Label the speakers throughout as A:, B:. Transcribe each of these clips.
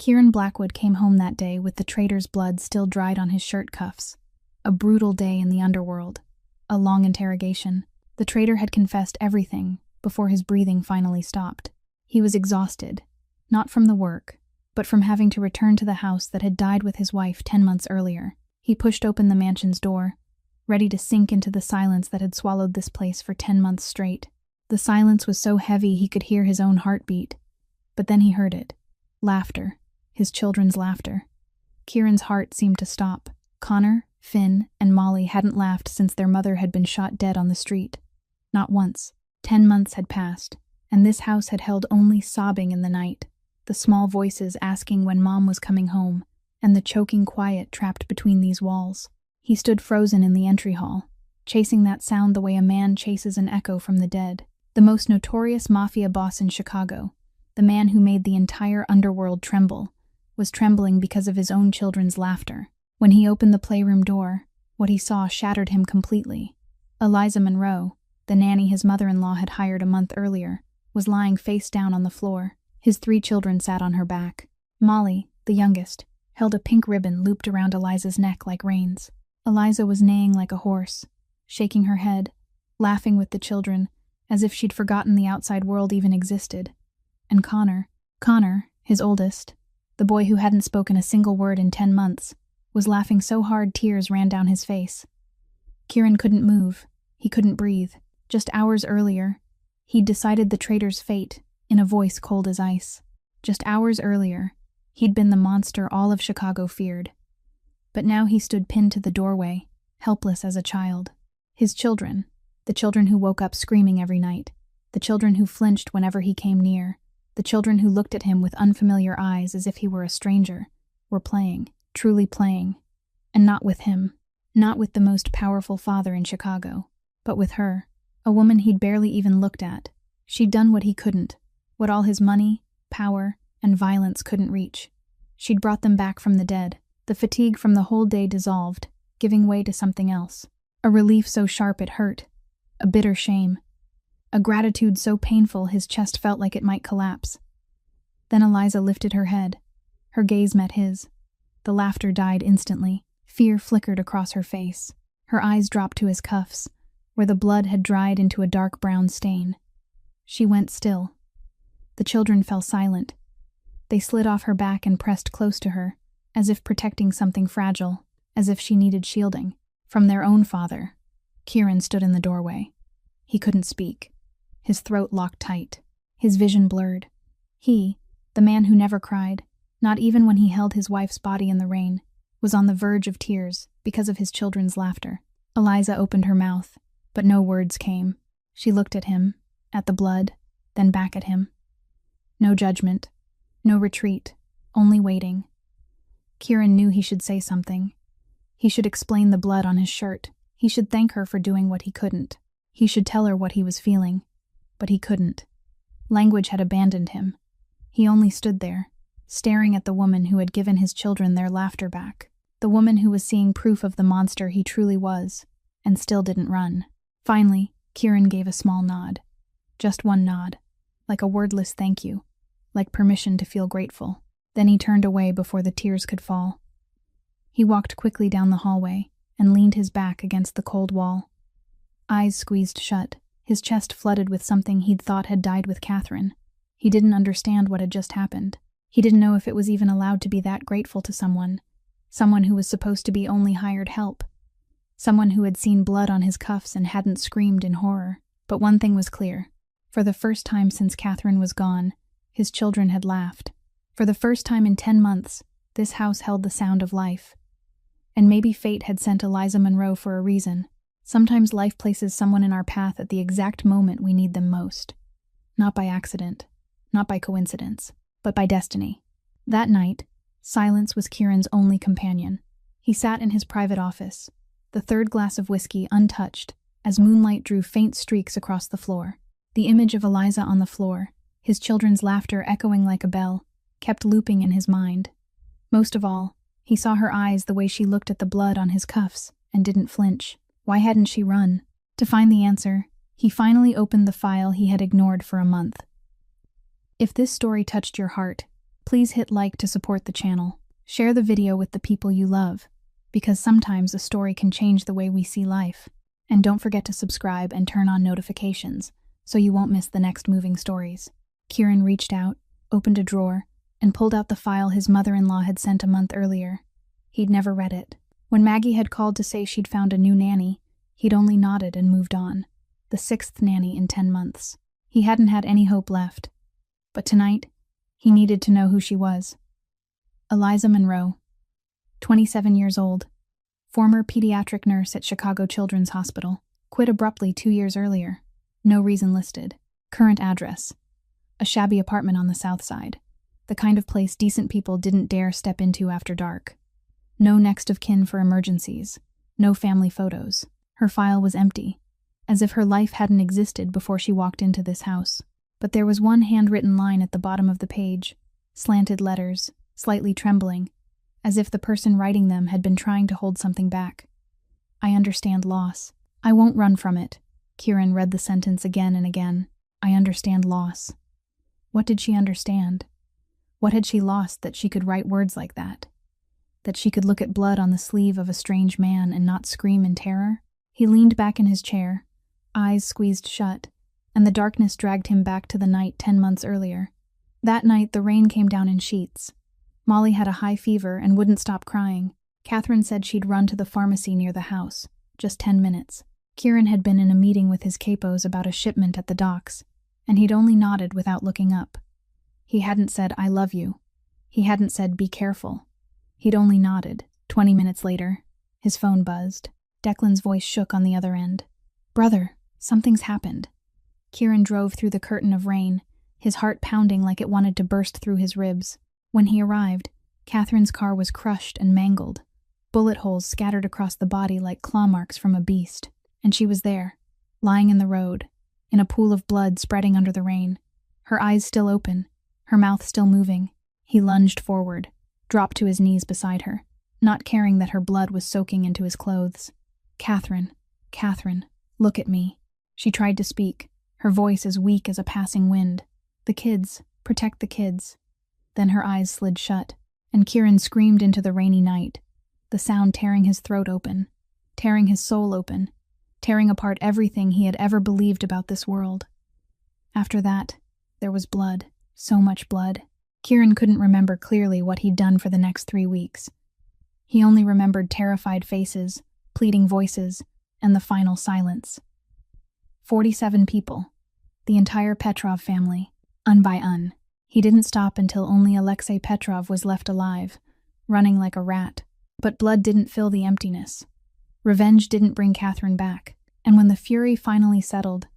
A: Kieran Blackwood came home that day with the traitor's blood still dried on his shirt cuffs. A brutal day in the underworld. A long interrogation. The traitor had confessed everything before his breathing finally stopped. He was exhausted, not from the work, but from having to return to the house that had died with his wife 10 months earlier. He pushed open the mansion's door, ready to sink into the silence that had swallowed this place for 10 months straight. The silence was so heavy he could hear his own heartbeat. But then he heard it. Laughter. His children's laughter. Kieran's heart seemed to stop. Connor, Finn, and Molly hadn't laughed since their mother had been shot dead on the street. Not once. 10 months had passed, and this house had held only sobbing in the night, the small voices asking when Mom was coming home, and the choking quiet trapped between these walls. He stood frozen in the entry hall, chasing that sound the way a man chases an echo from the dead. The most notorious Mafia boss in Chicago, the man who made the entire underworld tremble, was trembling because of his own children's laughter. When he opened the playroom door, what he saw shattered him completely. Eliza Monroe, the nanny his mother-in-law had hired a month earlier, was lying face down on the floor. His 3 children sat on her back. Molly, the youngest, held a pink ribbon looped around Eliza's neck like reins. Eliza was neighing like a horse, shaking her head, laughing with the children, as if she'd forgotten the outside world even existed. And Connor, his oldest, the boy who hadn't spoken a single word in 10 months, was laughing so hard tears ran down his face. Kieran couldn't move. He couldn't breathe. Just hours earlier, he'd decided the traitor's fate in a voice cold as ice. Just hours earlier, he'd been the monster all of Chicago feared. But now he stood pinned to the doorway, helpless as a child. His children, the children who woke up screaming every night, the children who flinched whenever he came near, the children who looked at him with unfamiliar eyes as if he were a stranger, were playing, truly playing. And not with him, not with the most powerful father in Chicago, but with her, a woman he'd barely even looked at. She'd done what he couldn't, what all his money, power, and violence couldn't reach. She'd brought them back from the dead. The fatigue from the whole day dissolved, giving way to something else. A relief so sharp it hurt. A bitter shame. A gratitude so painful his chest felt like it might collapse. Then Eliza lifted her head. Her gaze met his. The laughter died instantly. Fear flickered across her face. Her eyes dropped to his cuffs, where the blood had dried into a dark brown stain. She went still. The children fell silent. They slid off her back and pressed close to her, as if protecting something fragile, as if she needed shielding. From their own father. Kieran stood in the doorway. He couldn't speak. His throat locked tight. His vision blurred. He, the man who never cried, not even when he held his wife's body in the rain, was on the verge of tears because of his children's laughter. Eliza opened her mouth, but no words came. She looked at him, at the blood, then back at him. No judgment, no retreat, only waiting. Kieran knew he should say something. He should explain the blood on his shirt. He should thank her for doing what he couldn't. He should tell her what he was feeling. But he couldn't. Language had abandoned him. He only stood there, staring at the woman who had given his children their laughter back. The woman who was seeing proof of the monster he truly was, and still didn't run. Finally, Kieran gave a small nod. Just one nod. Like a wordless thank you. Like permission to feel grateful. Then he turned away before the tears could fall. He walked quickly down the hallway and leaned his back against the cold wall. Eyes squeezed shut, his chest flooded with something he'd thought had died with Catherine. He didn't understand what had just happened. He didn't know if it was even allowed to be that grateful to someone who was supposed to be only hired help. Someone who had seen blood on his cuffs and hadn't screamed in horror. But one thing was clear. For the first time since Catherine was gone, his children had laughed. For the first time in 10 months, this house held the sound of life. And maybe fate had sent Eliza Monroe for a reason. Sometimes life places someone in our path at the exact moment we need them most. Not by accident, not by coincidence, but by destiny. That night, silence was Kieran's only companion. He sat in his private office, the third glass of whiskey untouched, as moonlight drew faint streaks across the floor. The image of Eliza on the floor, his children's laughter echoing like a bell, kept looping in his mind. Most of all, he saw her eyes the way she looked at the blood on his cuffs and didn't flinch. Why hadn't she run? To find the answer, he finally opened the file he had ignored for a month. If this story touched your heart, Please hit like to support the channel. Share the video with the people you love, because sometimes a story can change the way we see life. And don't forget to subscribe and turn on notifications so you won't miss the next moving stories. Kieran reached out, opened a drawer, and pulled out the file his mother-in-law had sent a month earlier. He'd never read it. When Maggie had called to say she'd found a new nanny, he'd only nodded and moved on. The 6th nanny in 10 months. He hadn't had any hope left. But tonight, he needed to know who she was. Eliza Monroe, 27 years old, former pediatric nurse at Chicago Children's Hospital, quit abruptly 2 years earlier. No reason listed. Current address: a shabby apartment on the South Side, the kind of place decent people didn't dare step into after dark. No next of kin for emergencies. No family photos. Her file was empty, as if her life hadn't existed before she walked into this house. But there was one handwritten line at the bottom of the page, slanted letters, slightly trembling, as if the person writing them had been trying to hold something back. I understand loss. I won't run from it. Kieran read the sentence again and again. I understand loss. What did she understand? What had she lost that she could write words like that? That she could look at blood on the sleeve of a strange man and not scream in terror? He leaned back in his chair, eyes squeezed shut, and the darkness dragged him back to the night 10 months earlier. That night the rain came down in sheets. Molly had a high fever and wouldn't stop crying. Catherine said she'd run to the pharmacy near the house, just 10 minutes. Kieran had been in a meeting with his capos about a shipment at the docks, and he'd only nodded without looking up. He hadn't said, I love you. He hadn't said, be careful. He'd only nodded. 20 minutes later, his phone buzzed. Declan's voice shook on the other end. Brother, something's happened. Kieran drove through the curtain of rain, his heart pounding like it wanted to burst through his ribs. When he arrived, Catherine's car was crushed and mangled, bullet holes scattered across the body like claw marks from a beast. And she was there, lying in the road, in a pool of blood spreading under the rain, her eyes still open, her mouth still moving. He lunged forward, dropped to his knees beside her, not caring that her blood was soaking into his clothes. Catherine, Catherine, look at me. She tried to speak, her voice as weak as a passing wind. The kids, protect the kids. Then her eyes slid shut, and Kieran screamed into the rainy night, the sound tearing his throat open, tearing his soul open, tearing apart everything he had ever believed about this world. After that, there was blood, so much blood. Kieran couldn't remember clearly what he'd done for the next 3 weeks. He only remembered terrified faces, pleading voices, and the final silence. 47 people, the entire Petrov family, un by un. He didn't stop until only Alexei Petrov was left alive, running like a rat. But blood didn't fill the emptiness. Revenge didn't bring Catherine back, and when the fury finally settled,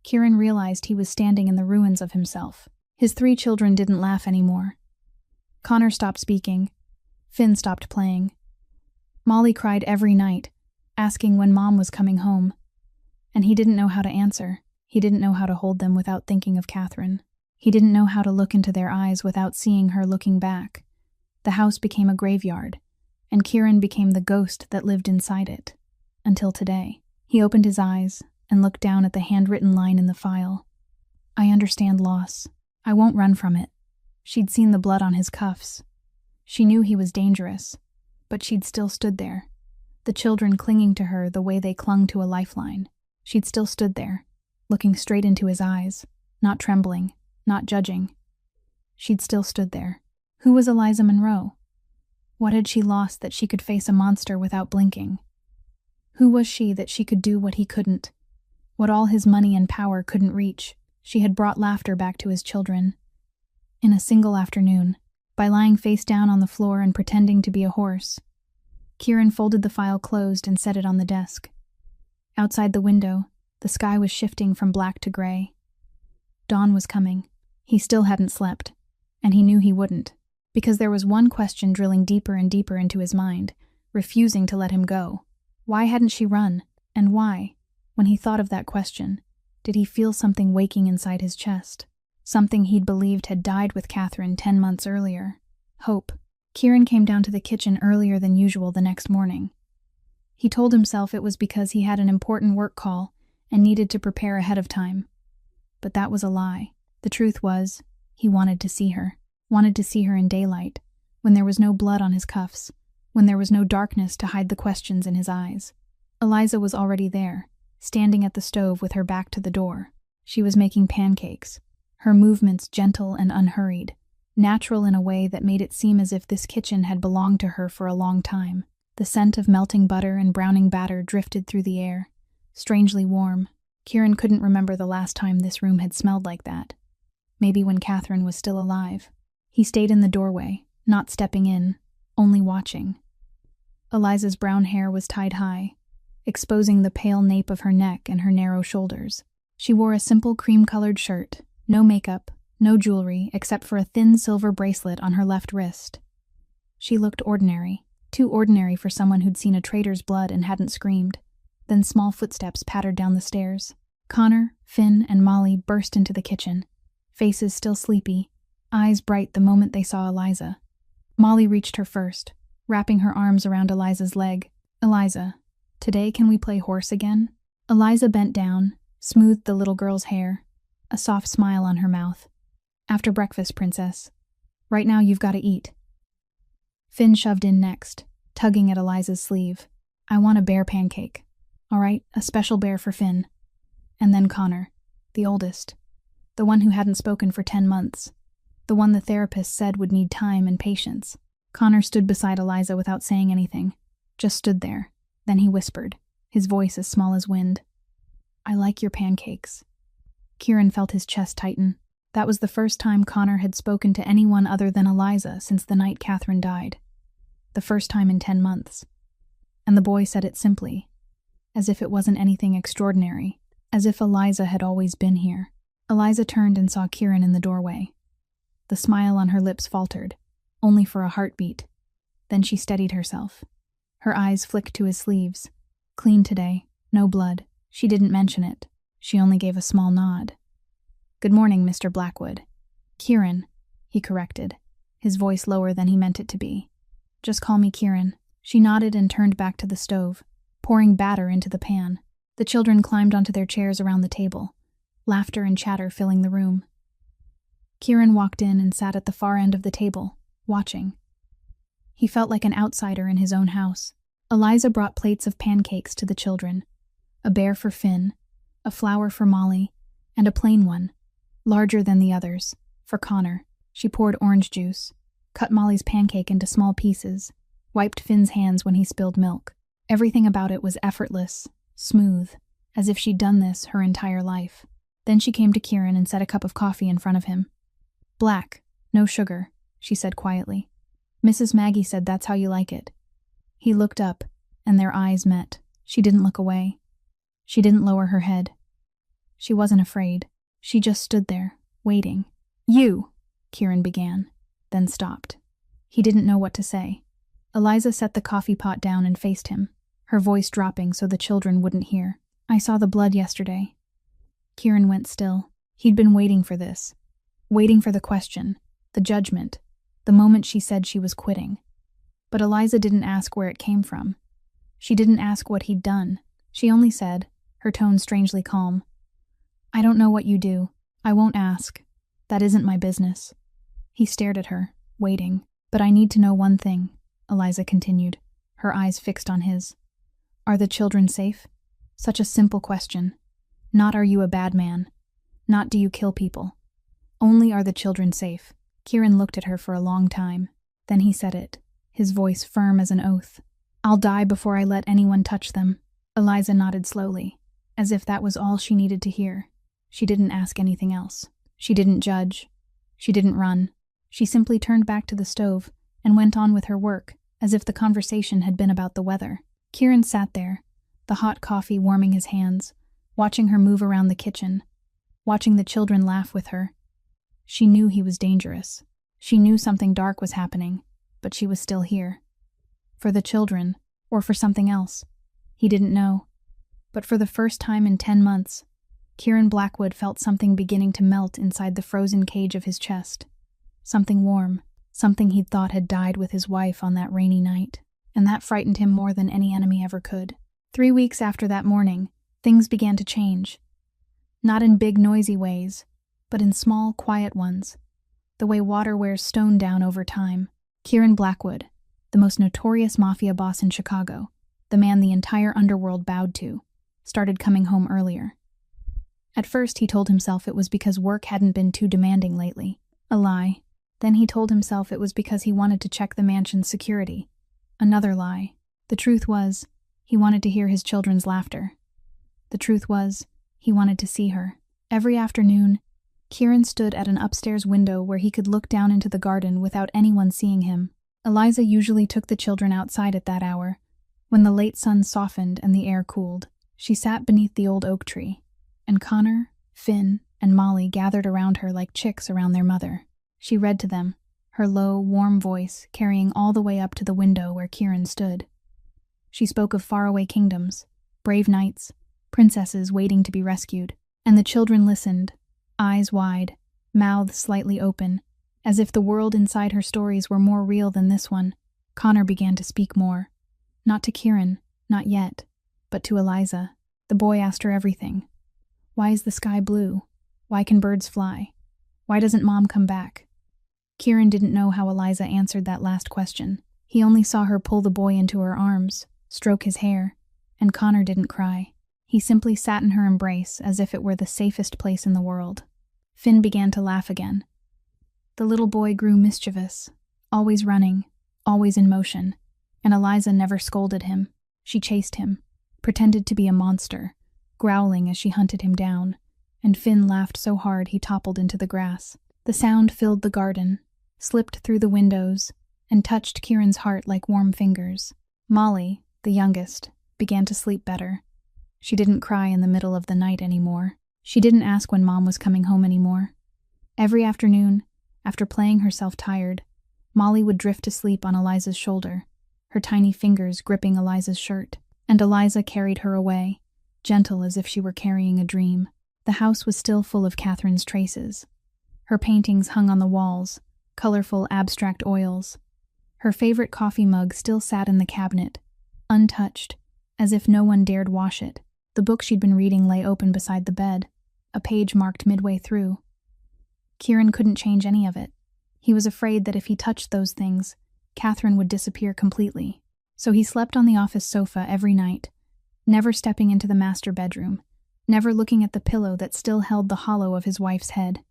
A: Kieran realized he was standing in the ruins of himself. His 3 children didn't laugh anymore. Connor stopped speaking. Finn stopped playing. Molly cried every night, asking when Mom was coming home. And he didn't know how to answer. He didn't know how to hold them without thinking of Catherine. He didn't know how to look into their eyes without seeing her looking back. The house became a graveyard, and Kieran became the ghost that lived inside it. Until today. He opened his eyes and looked down at the handwritten line in the file. I understand loss. I won't run from it. She'd seen the blood on his cuffs. She knew he was dangerous, but she'd still stood there, the children clinging to her the way they clung to a lifeline. She'd still stood there, looking straight into his eyes, not trembling, not judging. She'd still stood there. Who was Eliza Monroe? What had she lost that she could face a monster without blinking? Who was she that she could do what he couldn't? What all his money and power couldn't reach? She had brought laughter back to his children. In a single afternoon, by lying face down on the floor and pretending to be a horse. Kieran folded the file closed and set it on the desk. Outside the window, the sky was shifting from black to gray. Dawn was coming. He still hadn't slept, and he knew he wouldn't, because there was one question drilling deeper and deeper into his mind, refusing to let him go. Why hadn't she run? And why, when he thought of that question, did he feel something waking inside his chest? Something he'd believed had died with Catherine 10 months earlier. Hope. Kieran came down to the kitchen earlier than usual the next morning. He told himself it was because he had an important work call and needed to prepare ahead of time. But that was a lie. The truth was, he wanted to see her. wanted to see her in daylight, when there was no blood on his cuffs, when there was no darkness to hide the questions in his eyes. Eliza was already there, standing at the stove with her back to the door. She was making pancakes, her movements gentle and unhurried, natural in a way that made it seem as if this kitchen had belonged to her for a long time. The scent of melting butter and browning batter drifted through the air, strangely warm. Kieran couldn't remember the last time this room had smelled like that. Maybe when Catherine was still alive. He stayed in the doorway, not stepping in, only watching. Eliza's brown hair was tied high, exposing the pale nape of her neck and her narrow shoulders. She wore a simple cream-colored shirt, no makeup, no jewelry except for a thin silver bracelet on her left wrist. She looked ordinary, too ordinary for someone who'd seen a traitor's blood and hadn't screamed. Then small footsteps pattered down the stairs. Connor, Finn, and Molly burst into the kitchen, faces still sleepy, eyes bright the moment they saw Eliza. Molly reached her first, wrapping her arms around Eliza's leg. "Eliza, today can we play horse again?" Eliza bent down, smoothed the little girl's hair, a soft smile on her mouth. "After breakfast, princess. Right now you've got to eat." Finn shoved in next, tugging at Eliza's sleeve. "I want a bear pancake. All right, a special bear for Finn." And then Connor, the oldest, the one who hadn't spoken for 10 months, the one the therapist said would need time and patience. Connor stood beside Eliza without saying anything, just stood there. Then he whispered, his voice as small as wind. "I like your pancakes." Kieran felt his chest tighten. That was the first time Connor had spoken to anyone other than Eliza since the night Catherine died. The first time in 10 months. And the boy said it simply, as if it wasn't anything extraordinary, as if Eliza had always been here. Eliza turned and saw Kieran in the doorway. The smile on her lips faltered, only for a heartbeat. Then she steadied herself. Her eyes flicked to his sleeves. Clean today, no blood. She didn't mention it. She only gave a small nod. "Good morning, Mr. Blackwood." "Kieran," he corrected, his voice lower than he meant it to be. "Just call me Kieran." She nodded and turned back to the stove, pouring batter into the pan. The children climbed onto their chairs around the table, laughter and chatter filling the room. Kieran walked in and sat at the far end of the table, watching. He felt like an outsider in his own house. Eliza brought plates of pancakes to the children, a bear for Finn, a flower for Molly, and a plain one, larger than the others, for Connor. She poured orange juice, cut Molly's pancake into small pieces, wiped Finn's hands when he spilled milk. Everything about it was effortless, smooth, as if she'd done this her entire life. Then she came to Kieran and set a cup of coffee in front of him. "Black, no sugar," she said quietly. "Mrs. Maggie said that's how you like it." He looked up, and their eyes met. She didn't look away. She didn't lower her head. She wasn't afraid. She just stood there, waiting. "You," Kieran began, then stopped. He didn't know what to say. Eliza set the coffee pot down and faced him, her voice dropping so the children wouldn't hear. "I saw the blood yesterday." Kieran went still. He'd been waiting for this. Waiting for the question, the judgment, the moment she said she was quitting. But Eliza didn't ask where it came from. She didn't ask what he'd done. She only said, her tone strangely calm, "I don't know what you do. I won't ask. That isn't my business." He stared at her, waiting. "But I need to know one thing," Eliza continued, her eyes fixed on his. "Are the children safe?" Such a simple question. Not "are you a bad man?" Not "do you kill people?" Only "are the children safe?" Kieran looked at her for a long time. Then he said it, his voice firm as an oath. "I'll die before I let anyone touch them." Eliza nodded slowly, as if that was all she needed to hear. She didn't ask anything else. She didn't judge. She didn't run. She simply turned back to the stove and went on with her work, as if the conversation had been about the weather. Kieran sat there, the hot coffee warming his hands, watching her move around the kitchen, watching the children laugh with her. She knew he was dangerous. She knew something dark was happening, but she was still here. For the children, or for something else. He didn't know. But for the first time in 10 months, Kieran Blackwood felt something beginning to melt inside the frozen cage of his chest. Something warm, something he'd thought had died with his wife on that rainy night. And that frightened him more than any enemy ever could. 3 weeks after that morning, things began to change. Not in big, noisy ways, but in small, quiet ones. the way water wears stone down over time. Kieran Blackwood, the most notorious mafia boss in Chicago, the man the entire underworld bowed to, started coming home earlier. At first, he told himself it was because work hadn't been too demanding lately. A lie. Then he told himself it was because he wanted to check the mansion's security. Another lie. The truth was, he wanted to hear his children's laughter. The truth was, he wanted to see her. Every afternoon, Kieran stood at an upstairs window where he could look down into the garden without anyone seeing him. Eliza usually took the children outside at that hour, when the late sun softened and the air cooled. She sat beneath the old oak tree, and Connor, Finn, and Molly gathered around her like chicks around their mother. She read to them, her low, warm voice carrying all the way up to the window where Kieran stood. She spoke of faraway kingdoms, brave knights, princesses waiting to be rescued, and the children listened, eyes wide, mouths slightly open, as if the world inside her stories were more real than this one. Connor began to speak more. Not to Kieran, not yet, but to Eliza. The boy asked her everything. Why is the sky blue? Why can birds fly? Why doesn't Mom come back? Kieran didn't know how Eliza answered that last question. He only saw her pull the boy into her arms, stroke his hair, and Connor didn't cry. He simply sat in her embrace as if it were the safest place in the world. Finn began to laugh again. The little boy grew mischievous, always running, always in motion, and Eliza never scolded him. She chased him, pretended to be a monster, growling as she hunted him down, and Finn laughed so hard he toppled into the grass. The sound filled the garden, slipped through the windows, and touched Kieran's heart like warm fingers. Molly, the youngest, began to sleep better. She didn't cry in the middle of the night anymore. She didn't ask when Mom was coming home anymore. Every afternoon, after playing herself tired, Molly would drift to sleep on Eliza's shoulder, her tiny fingers gripping Eliza's shirt, and Eliza carried her away, gentle as if she were carrying a dream. The house was still full of Catherine's traces. Her paintings hung on the walls, colorful abstract oils. Her favorite coffee mug still sat in the cabinet, untouched, as if no one dared wash it. The book she'd been reading lay open beside the bed, a page marked midway through. Kieran couldn't change any of it. He was afraid that if he touched those things, Catherine would disappear completely. So he slept on the office sofa every night, never stepping into the master bedroom, never looking at the pillow that still held the hollow of his wife's head.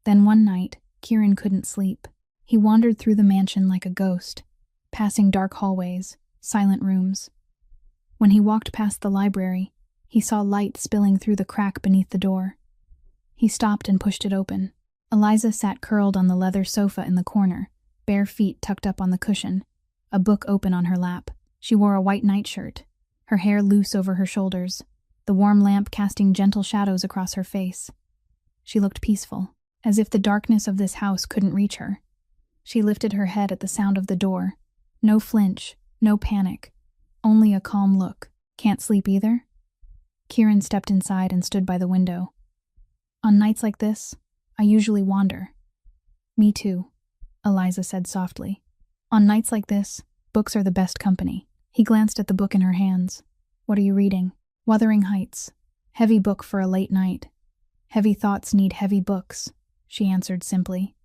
A: Then one night, Kieran couldn't sleep. He wandered through the mansion like a ghost, passing dark hallways, silent rooms. When he walked past the library, he saw light spilling through the crack beneath the door. He stopped and pushed it open. Eliza sat curled on the leather sofa in the corner, bare feet tucked up on the cushion, a book open on her lap. She wore a white nightshirt, her hair loose over her shoulders, the warm lamp casting gentle shadows across her face. She looked peaceful, as if the darkness of this house couldn't reach her. She lifted her head at the sound of the door. No flinch, no panic, only a calm look. Can't sleep either? Kieran stepped inside and stood by the window. On nights like this, I usually wander. Me too, Eliza said softly. On nights like this, books are the best company. He glanced at the book in her hands. What are you reading? Wuthering Heights. Heavy book for a late night. Heavy thoughts need heavy books, she answered simply.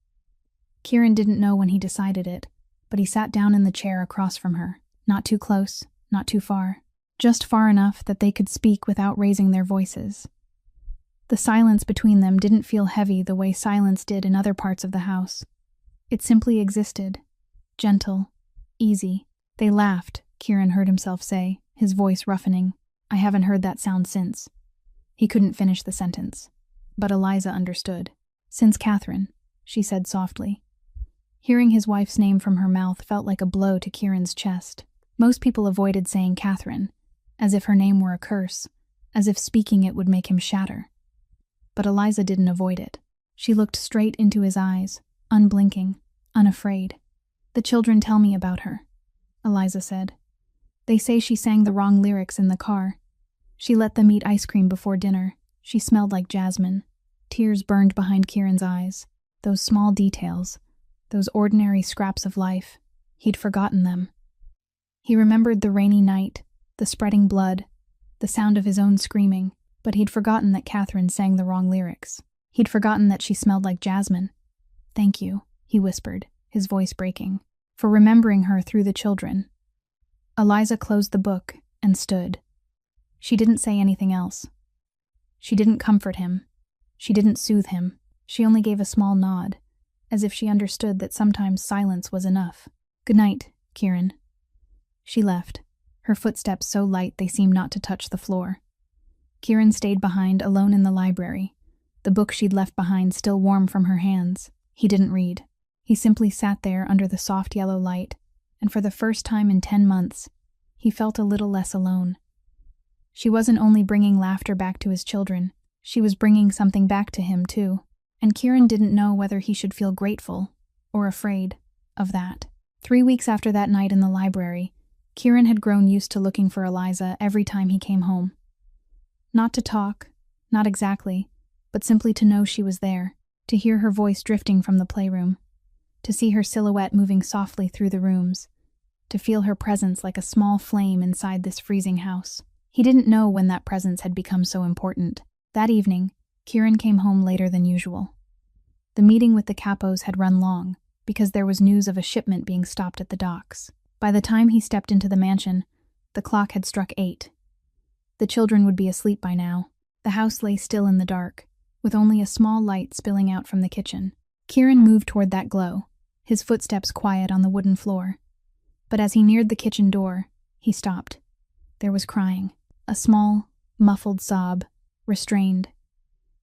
A: Kieran didn't know when he decided it, but he sat down in the chair across from her. Not too close, not too far. Just far enough that they could speak without raising their voices. The silence between them didn't feel heavy the way silence did in other parts of the house. It simply existed. Gentle, easy. They laughed, Kieran heard himself say, his voice roughening. I haven't heard that sound since. He couldn't finish the sentence. But Eliza understood. Since Catherine, she said softly. Hearing his wife's name from her mouth felt like a blow to Kieran's chest. Most people avoided saying Catherine, as if her name were a curse, as if speaking it would make him shatter. But Eliza didn't avoid it. She looked straight into his eyes, unblinking, unafraid. The children tell me about her, Eliza said. They say she sang the wrong lyrics in the car. She let them eat ice cream before dinner. She smelled like jasmine. Tears burned behind Kieran's eyes. Those small details, those ordinary scraps of life, he'd forgotten them. He remembered the rainy night, the spreading blood, the sound of his own screaming, but he'd forgotten that Catherine sang the wrong lyrics. He'd forgotten that she smelled like jasmine. Thank you, he whispered, his voice breaking. For remembering her through the children. Eliza closed the book and stood. She didn't say anything else. She didn't comfort him. She didn't soothe him. She only gave a small nod, as if she understood that sometimes silence was enough. "Good night, Kieran." She left, her footsteps so light they seemed not to touch the floor. Kieran stayed behind, alone in the library, the book she'd left behind still warm from her hands. He didn't read. He simply sat there under the soft yellow light, and for the first time in 10 months, he felt a little less alone. She wasn't only bringing laughter back to his children, she was bringing something back to him too, and Kieran didn't know whether he should feel grateful or afraid of that. 3 weeks after that night in the library, Kieran had grown used to looking for Eliza every time he came home. Not to talk, not exactly, but simply to know she was there, to hear her voice drifting from the playroom, to see her silhouette moving softly through the rooms, to feel her presence like a small flame inside this freezing house. He didn't know when that presence had become so important. That evening, Kieran came home later than usual. The meeting with the capos had run long, because there was news of a shipment being stopped at the docks. By the time he stepped into the mansion, the clock had struck 8. The children would be asleep by now. The house lay still in the dark, with only a small light spilling out from the kitchen. Kieran moved toward that glow, his footsteps quiet on the wooden floor. But as he neared the kitchen door, he stopped. There was crying, a small, muffled sob, restrained,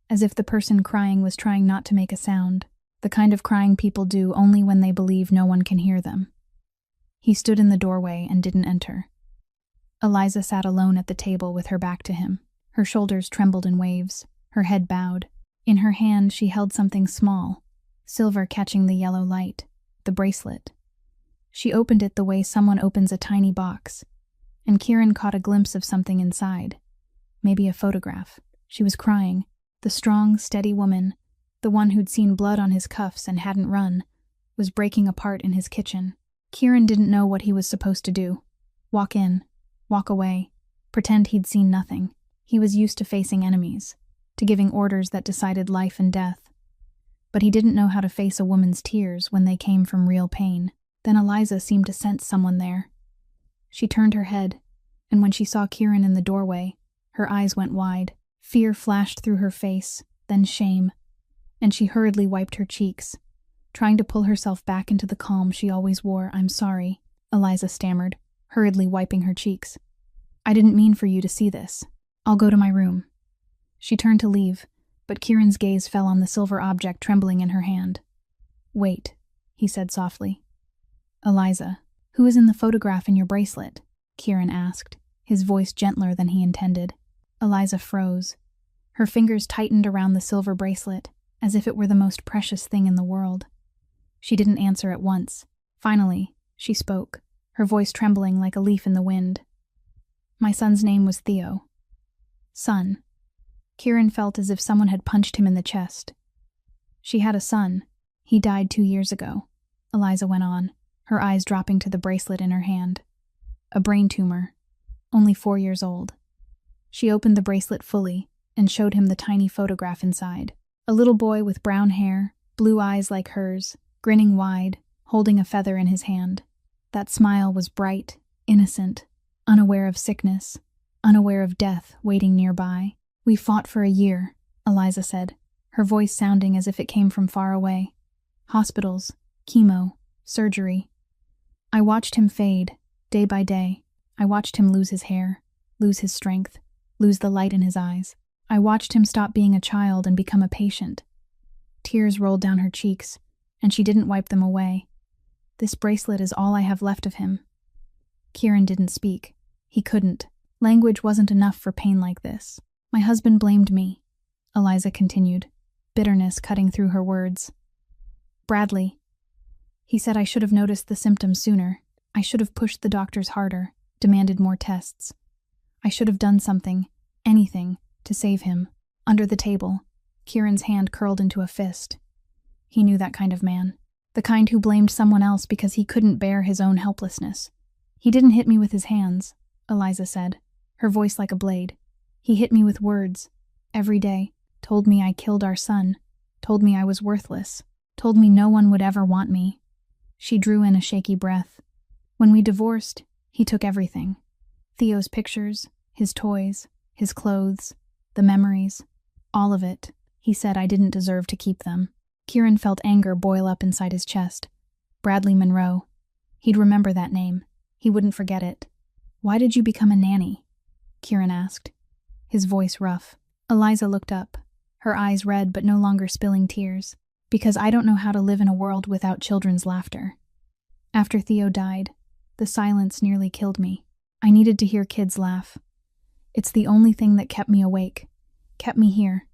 A: as if the person crying was trying not to make a sound, the kind of crying people do only when they believe no one can hear them. He stood in the doorway and didn't enter. Eliza sat alone at the table with her back to him. Her shoulders trembled in waves, her head bowed. In her hand she held something small, silver catching the yellow light, the bracelet. She opened it the way someone opens a tiny box, and Kieran caught a glimpse of something inside. Maybe a photograph. She was crying. The strong, steady woman, the one who'd seen blood on his cuffs and hadn't run, was breaking apart in his kitchen. Kieran didn't know what he was supposed to do. Walk in, walk away, pretend he'd seen nothing. He was used to facing enemies, to giving orders that decided life and death. But he didn't know how to face a woman's tears when they came from real pain. Then Eliza seemed to sense someone there. She turned her head, and when she saw Kieran in the doorway, her eyes went wide. Fear flashed through her face, then shame, and she hurriedly wiped her cheeks, trying to pull herself back into the calm she always wore. "I'm sorry," Eliza stammered, hurriedly wiping her cheeks. "I didn't mean for you to see this. I'll go to my room." She turned to leave, but Kieran's gaze fell on the silver object trembling in her hand. "Wait," he said softly. "Eliza, who is in the photograph in your bracelet?" Kieran asked, his voice gentler than he intended. Eliza froze. Her fingers tightened around the silver bracelet, as if it were the most precious thing in the world. She didn't answer at once. Finally, she spoke, her voice trembling like a leaf in the wind. "My son's name was Theo." Son. Kieran felt as if someone had punched him in the chest. "She had a son. He died 2 years ago," Eliza went on, her eyes dropping to the bracelet in her hand. "A brain tumor. Only 4 years old." She opened the bracelet fully and showed him the tiny photograph inside. A little boy with brown hair, blue eyes like hers, grinning wide, holding a feather in his hand. That smile was bright, innocent, unaware of sickness, unaware of death waiting nearby. "We fought for a year," Eliza said, her voice sounding as if it came from far away. "Hospitals, chemo, surgery. I watched him fade, day by day. I watched him lose his hair, lose his strength, lose the light in his eyes. I watched him stop being a child and become a patient." Tears rolled down her cheeks, and she didn't wipe them away. "This bracelet is all I have left of him." Kieran didn't speak. He couldn't. Language wasn't enough for pain like this. "My husband blamed me," Eliza continued, bitterness cutting through her words. "Bradley. He said I should have noticed the symptoms sooner. I should have pushed the doctors harder, demanded more tests. I should have done something, anything, to save him." Under the table, Kieran's hand curled into a fist. He knew that kind of man. The kind who blamed someone else because he couldn't bear his own helplessness. "He didn't hit me with his hands," Eliza said, her voice like a blade. "He hit me with words. Every day. Told me I killed our son. Told me I was worthless. told me no one would ever want me. She drew in a shaky breath. When we divorced, he took everything. Theo's pictures, his toys, his clothes, the memories, all of it. He said I didn't deserve to keep them. Kieran felt anger boil up inside his chest. Bradley Monroe. He'd remember that name. He wouldn't forget it. Why did you become a nanny? Kieran asked, his voice rough. Eliza looked up, her eyes red but no longer spilling tears. Because I don't know how to live in a world without children's laughter. After Theo died, the silence nearly killed me. I needed to hear kids laugh. It's the only thing that kept me awake, kept me here.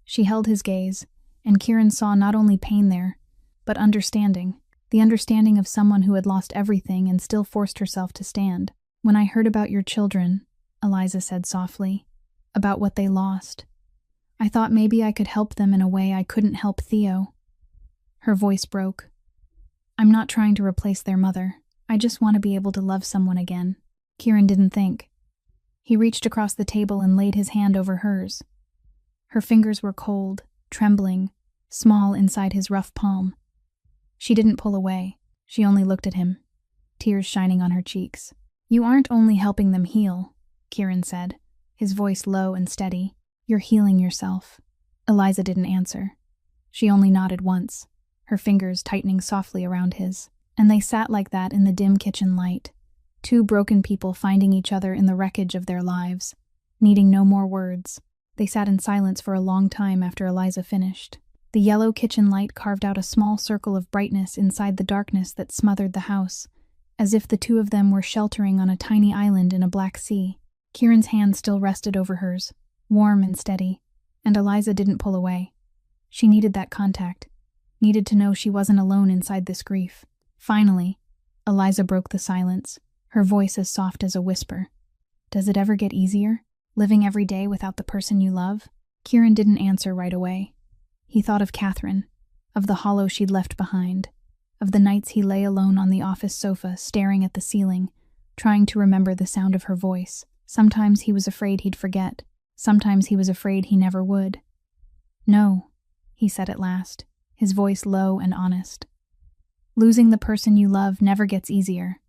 A: She held his gaze, and Kieran saw not only pain there, but understanding. The understanding of someone who had lost everything and still forced herself to stand. When I heard about your children, Eliza said softly, about what they lost, I thought maybe I could help them in a way I couldn't help Theo. Her voice broke. I'm not trying to replace their mother. I just want to be able to love someone again. Kieran didn't think. He reached across the table and laid his hand over hers. Her fingers were cold, trembling, small inside his rough palm. She didn't pull away. She only looked at him, tears shining on her cheeks. You aren't only helping them heal, Kieran said, his voice low and steady. You're healing yourself. Eliza didn't answer. She only nodded once, her fingers tightening softly around his. And they sat like that in the dim kitchen light, two broken people finding each other in the wreckage of their lives, needing no more words. They sat in silence for a long time after Eliza finished. The yellow kitchen light carved out a small circle of brightness inside the darkness that smothered the house, as if the two of them were sheltering on a tiny island in a black sea. Kieran's hand still rested over hers, warm and steady, and Eliza didn't pull away. She needed that contact, needed to know she wasn't alone inside this grief. Finally, Eliza broke the silence, her voice as soft as a whisper. Does it ever get easier, living every day without the person you love? Kieran didn't answer right away. He thought of Catherine, of the hollow she'd left behind, of the nights he lay alone on the office sofa staring at the ceiling, trying to remember the sound of her voice. Sometimes he was afraid he'd forget. Sometimes he was afraid he never would. No, he said at last, his voice low and honest. Losing the person you love never gets easier,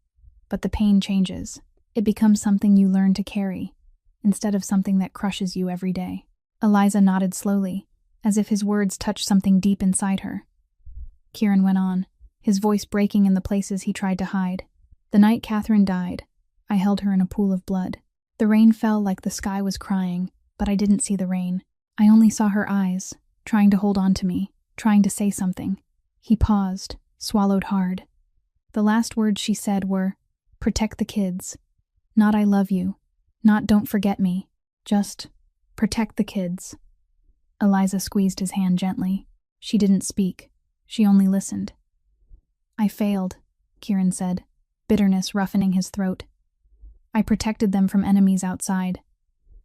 A: but the pain changes. It becomes something you learn to carry, instead of something that crushes you every day. Eliza nodded slowly, as if his words touched something deep inside her. Kieran went on, his voice breaking in the places he tried to hide. The night Catherine died, I held her in a pool of blood. The rain fell like the sky was crying, but I didn't see the rain. I only saw her eyes, trying to hold on to me, trying to say something. He paused, swallowed hard. The last words she said were, "Protect the kids." Not "I love you," not "don't forget me," just "protect the kids." Eliza squeezed his hand gently. She didn't speak. She only listened. I failed, Kieran said, bitterness roughening his throat. I protected them from enemies outside.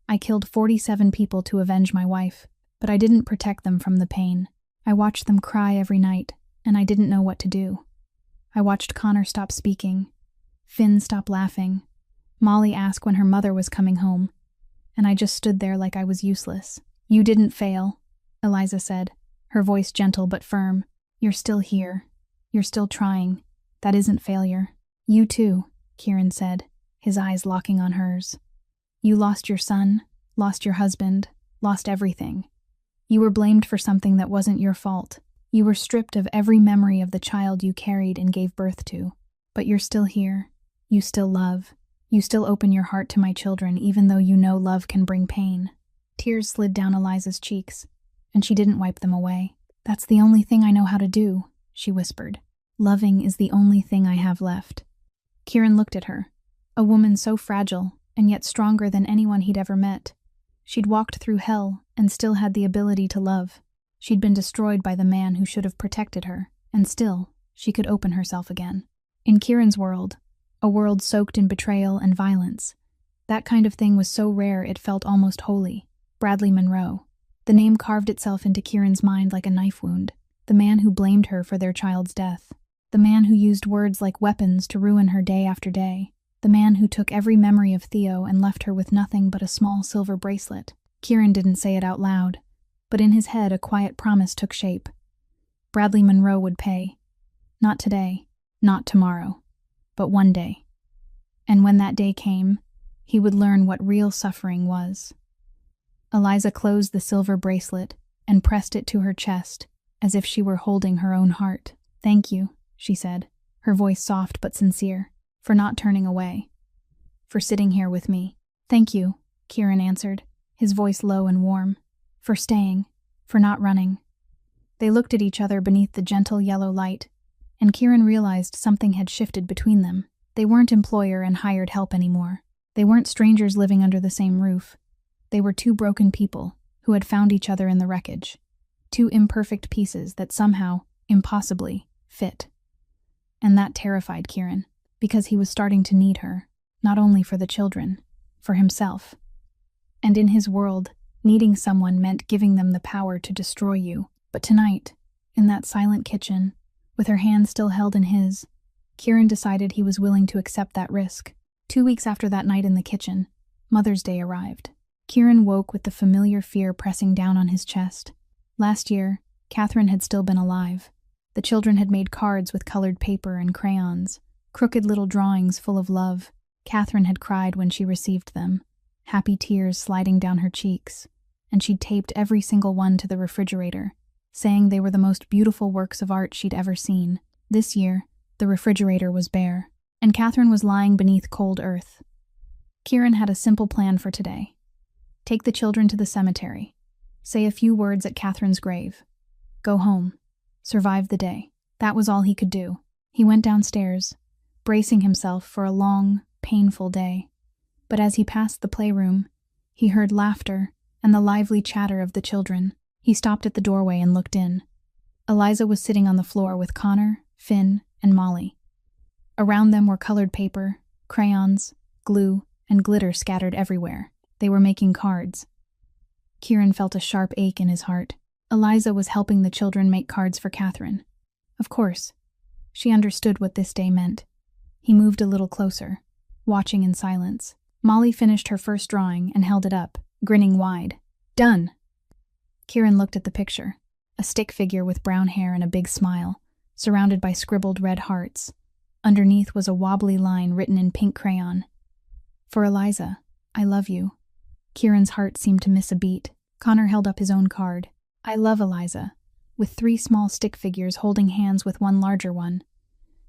A: I killed 47 people to avenge my wife, but I didn't protect them from the pain. I watched them cry every night, and I didn't know what to do. I watched Connor stop speaking, Finn stop laughing, Molly ask when her mother was coming home, and I just stood there like I was useless. You didn't fail, Eliza said, her voice gentle but firm. You're still here. You're still trying. That isn't failure. You too, Kieran said, his eyes locking on hers. You lost your son, lost your husband, lost everything. You were blamed for something that wasn't your fault. You were stripped of every memory of the child you carried and gave birth to. But you're still here. You still love. You still open your heart to my children even though you know love can bring pain. Tears slid down Eliza's cheeks, and she didn't wipe them away. That's the only thing I know how to do, she whispered. Loving is the only thing I have left. Kieran looked at her, a woman so fragile and yet stronger than anyone he'd ever met. She'd walked through hell and still had the ability to love. She'd been destroyed by the man who should have protected her, and still, she could open herself again. In Kieran's world, a world soaked in betrayal and violence, that kind of thing was so rare it felt almost holy. Bradley Monroe. The name carved itself into Kieran's mind like a knife wound. The man who blamed her for their child's death. The man who used words like weapons to ruin her day after day. The man who took every memory of Theo and left her with nothing but a small silver bracelet. Kieran didn't say it out loud, but in his head a quiet promise took shape. Bradley Monroe would pay. Not today, not tomorrow, but one day. And when that day came, he would learn what real suffering was. Eliza closed the silver bracelet and pressed it to her chest, as if she were holding her own heart. "Thank you," she said, her voice soft but sincere, "for not turning away. For sitting here with me." "Thank you," Kieran answered, his voice low and warm. "For staying, for not running." They looked at each other beneath the gentle yellow light, and Kieran realized something had shifted between them. They weren't employer and hired help anymore. They weren't strangers living under the same roof. They were two broken people who had found each other in the wreckage. Two imperfect pieces that somehow, impossibly, fit. And that terrified Kieran, because he was starting to need her, not only for the children, for himself. And in his world, needing someone meant giving them the power to destroy you. But tonight, in that silent kitchen, with her hand still held in his, Kieran decided he was willing to accept that risk. 2 weeks after that night in the kitchen, Mother's Day arrived. Kieran woke with the familiar fear pressing down on his chest. Last year, Catherine had still been alive. The children had made cards with colored paper and crayons, crooked little drawings full of love. Catherine had cried when she received them, happy tears sliding down her cheeks, and she'd taped every single one to the refrigerator, saying they were the most beautiful works of art she'd ever seen. This year, the refrigerator was bare, and Catherine was lying beneath cold earth. Kieran had a simple plan for today. Take the children to the cemetery. Say a few words at Catherine's grave. Go home. Survive the day. That was all he could do. He went downstairs, bracing himself for a long, painful day. But as he passed the playroom, he heard laughter and the lively chatter of the children. He stopped at the doorway and looked in. Eliza was sitting on the floor with Connor, Finn, and Molly. Around them were colored paper, crayons, glue, and glitter scattered everywhere. They were making cards. Kieran felt a sharp ache in his heart. Eliza was helping the children make cards for Catherine. Of course, she understood what this day meant. He moved a little closer, watching in silence. Molly finished her first drawing and held it up, grinning wide. "Done!" Kieran looked at the picture, a stick figure with brown hair and a big smile, surrounded by scribbled red hearts. Underneath was a wobbly line written in pink crayon. "For Eliza, I love you." Kieran's heart seemed to miss a beat. Connor held up his own card. "I love Eliza," with 3 small stick figures holding hands with one larger one.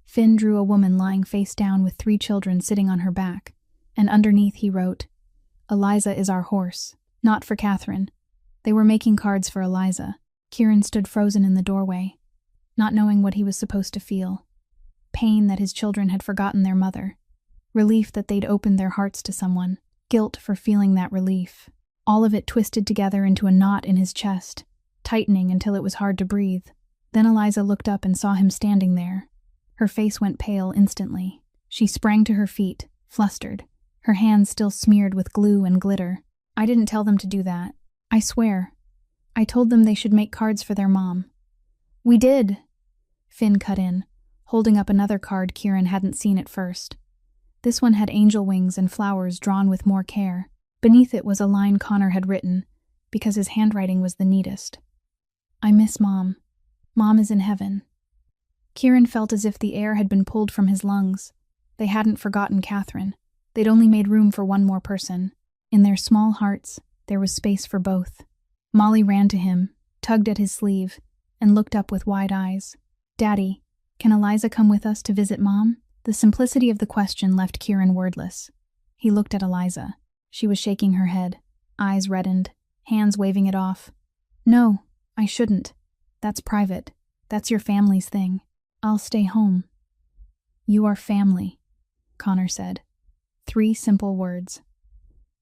A: Finn drew a woman lying face down with 3 children sitting on her back, and underneath he wrote, "Eliza is our horse." Not for Catherine. They were making cards for Eliza. Kieran stood frozen in the doorway, not knowing what he was supposed to feel. Pain that his children had forgotten their mother. Relief that they'd opened their hearts to someone. Guilt for feeling that relief. All of it twisted together into a knot in his chest, tightening until it was hard to breathe. Then Eliza looked up and saw him standing there. Her face went pale instantly. She sprang to her feet, flustered, her hands still smeared with glue and glitter. "I didn't tell them to do that. I swear. I told them they should make cards for their mom." "We did," Finn cut in, holding up another card Kieran hadn't seen at first. This one had angel wings and flowers drawn with more care. Beneath it was a line Connor had written, because his handwriting was the neatest. "I miss Mom. Mom is in heaven." Kieran felt as if the air had been pulled from his lungs. They hadn't forgotten Catherine. They'd only made room for one more person. In their small hearts, there was space for both. Molly ran to him, tugged at his sleeve, and looked up with wide eyes. "Daddy, can Eliza come with us to visit Mom?" The simplicity of the question left Kieran wordless. He looked at Eliza. She was shaking her head, eyes reddened, hands waving it off. "No, I shouldn't. That's private. That's your family's thing. I'll stay home." "You are family," Connor said. 3 simple words.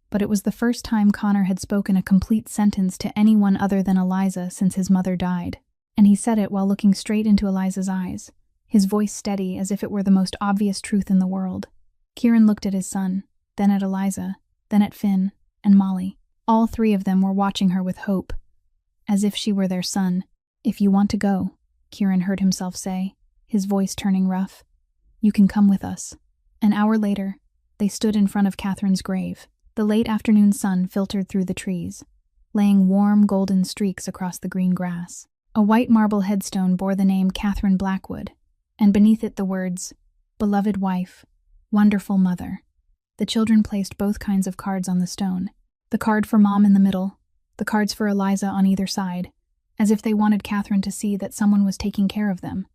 A: But it was the first time Connor had spoken a complete sentence to anyone other than Eliza since his mother died, and he said it while looking straight into Eliza's eyes, his voice steady as if it were the most obvious truth in the world. Kieran looked at his son, then at Eliza, then at Finn, and Molly. All 3 of them were watching her with hope, as if she were their son. "If you want to go," Kieran heard himself say, his voice turning rough, "you can come with us." An hour later, they stood in front of Catherine's grave. The late afternoon sun filtered through the trees, laying warm golden streaks across the green grass. A white marble headstone bore the name Catherine Blackwood, and beneath it the words, "Beloved wife, wonderful mother." The children placed both kinds of cards on the stone, the card for Mom in the middle, the cards for Eliza on either side, as if they wanted Catherine to see that someone was taking care of them.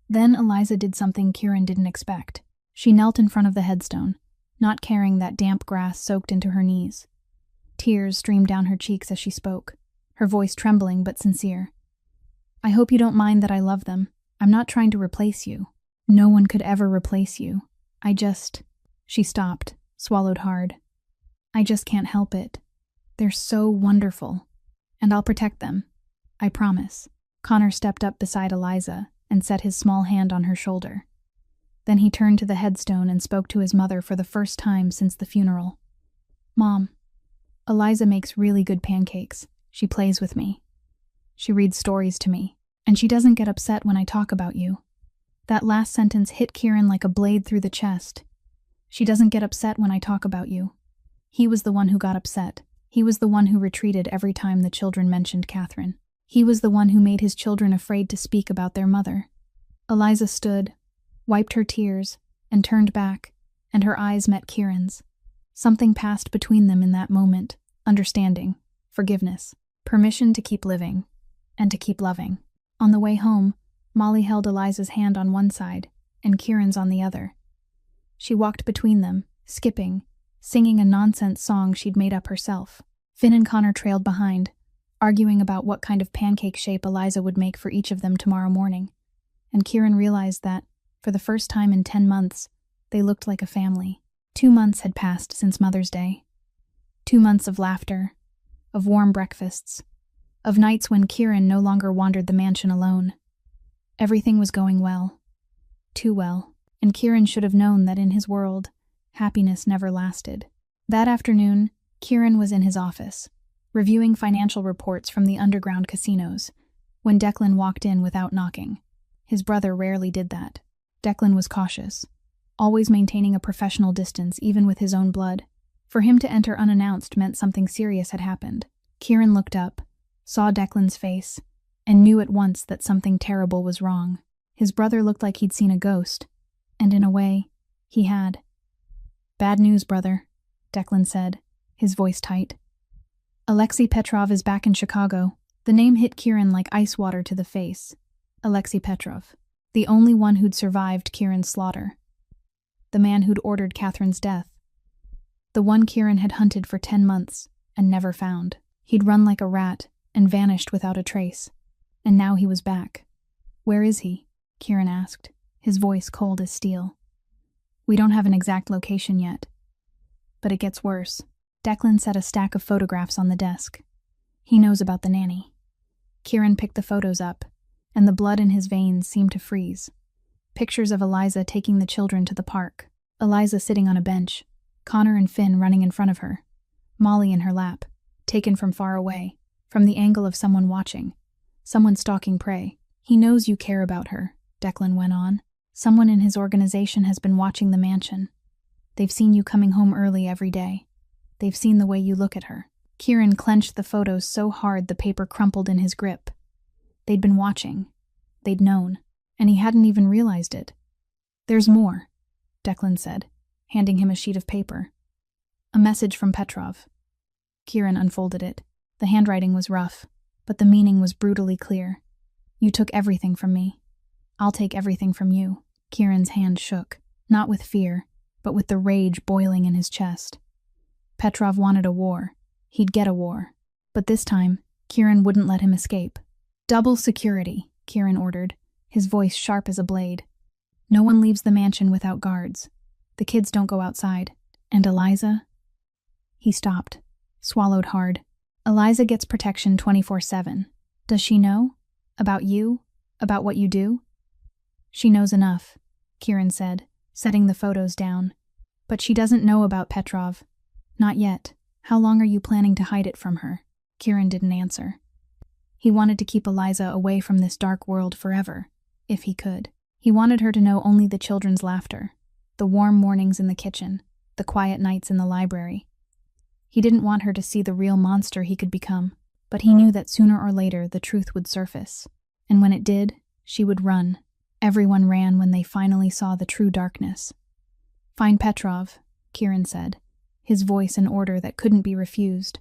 A: Then Eliza did something Kieran didn't expect. She knelt in front of the headstone, not caring that damp grass soaked into her knees. Tears streamed down her cheeks as she spoke, her voice trembling but sincere. "I hope you don't mind that I love them. I'm not trying to replace you. No one could ever replace you. I just—" She stopped, swallowed hard. "I just can't help it. They're so wonderful. And I'll protect them. I promise." Connor stepped up beside Eliza and set his small hand on her shoulder. Then he turned to the headstone and spoke to his mother for the first time since the funeral. "Mom, Eliza makes really good pancakes. She plays with me. She reads stories to me, and she doesn't get upset when I talk about you." That last sentence hit Kieran like a blade through the chest. "She doesn't get upset when I talk about you." He was the one who got upset. He was the one who retreated every time the children mentioned Catherine. He was the one who made his children afraid to speak about their mother. Eliza stood, wiped her tears, and turned back, and her eyes met Kieran's. Something passed between them in that moment: understanding, forgiveness, permission to keep living, and to keep loving. On the way home, Molly held Eliza's hand on one side, and Kieran's on the other. She walked between them, skipping, singing a nonsense song she'd made up herself. Finn and Connor trailed behind, arguing about what kind of pancake shape Eliza would make for each of them tomorrow morning. And Kieran realized that, for the first time in 10 months, they looked like a family. 2 months had passed since Mother's Day. 2 months of laughter, of warm breakfasts, of nights when Kieran no longer wandered the mansion alone. Everything was going well. Too well. And Kieran should have known that in his world, happiness never lasted. That afternoon, Kieran was in his office, reviewing financial reports from the underground casinos, when Declan walked in without knocking. His brother rarely did that. Declan was cautious, always maintaining a professional distance even with his own blood. For him to enter unannounced meant something serious had happened. Kieran looked up, saw Declan's face, and knew at once that something terrible was wrong. His brother looked like he'd seen a ghost, and in a way, he had. "Bad news, brother," Declan said, his voice tight. "Alexei Petrov is back in Chicago." The name hit Kieran like ice water to the face. Alexei Petrov, the only one who'd survived Kieran's slaughter. The man who'd ordered Catherine's death. The one Kieran had hunted for 10 months and never found. He'd run like a rat and vanished without a trace. And now he was back. "Where is he?" Kieran asked, his voice cold as steel. "We don't have an exact location yet. But it gets worse." Declan set a stack of photographs on the desk. "He knows about the nanny." Kieran picked the photos up, and the blood in his veins seemed to freeze. Pictures of Eliza taking the children to the park. Eliza sitting on a bench, Connor and Finn running in front of her, Molly in her lap, taken from far away, from the angle of someone watching, someone stalking prey. "He knows you care about her," Declan went on. "Someone in his organization has been watching the mansion. They've seen you coming home early every day. They've seen the way you look at her." Kieran clenched the photos so hard the paper crumpled in his grip. They'd been watching. They'd known. And he hadn't even realized it. "There's more," Declan said, handing him a sheet of paper. "A message from Petrov." Kieran unfolded it. The handwriting was rough, but the meaning was brutally clear. "You took everything from me. I'll take everything from you." Kieran's hand shook, not with fear, but with the rage boiling in his chest. Petrov wanted a war. He'd get a war. But this time, Kieran wouldn't let him escape. "Double security," Kieran ordered, his voice sharp as a blade. "No one leaves the mansion without guards. The kids don't go outside. And Eliza?" He stopped, swallowed hard. "Eliza gets protection 24/7. Does she know? About you? About what you do?" "She knows enough," Kieran said, setting the photos down. "But she doesn't know about Petrov. Not yet. How long are you planning to hide it from her?" Kieran didn't answer. He wanted to keep Eliza away from this dark world forever, if he could. He wanted her to know only the children's laughter, the warm mornings in the kitchen, the quiet nights in the library. He didn't want her to see the real monster he could become, but he knew that sooner or later the truth would surface. And when it did, she would run. Everyone ran when they finally saw the true darkness. "Find Petrov," Kieran said, his voice an order that couldn't be refused.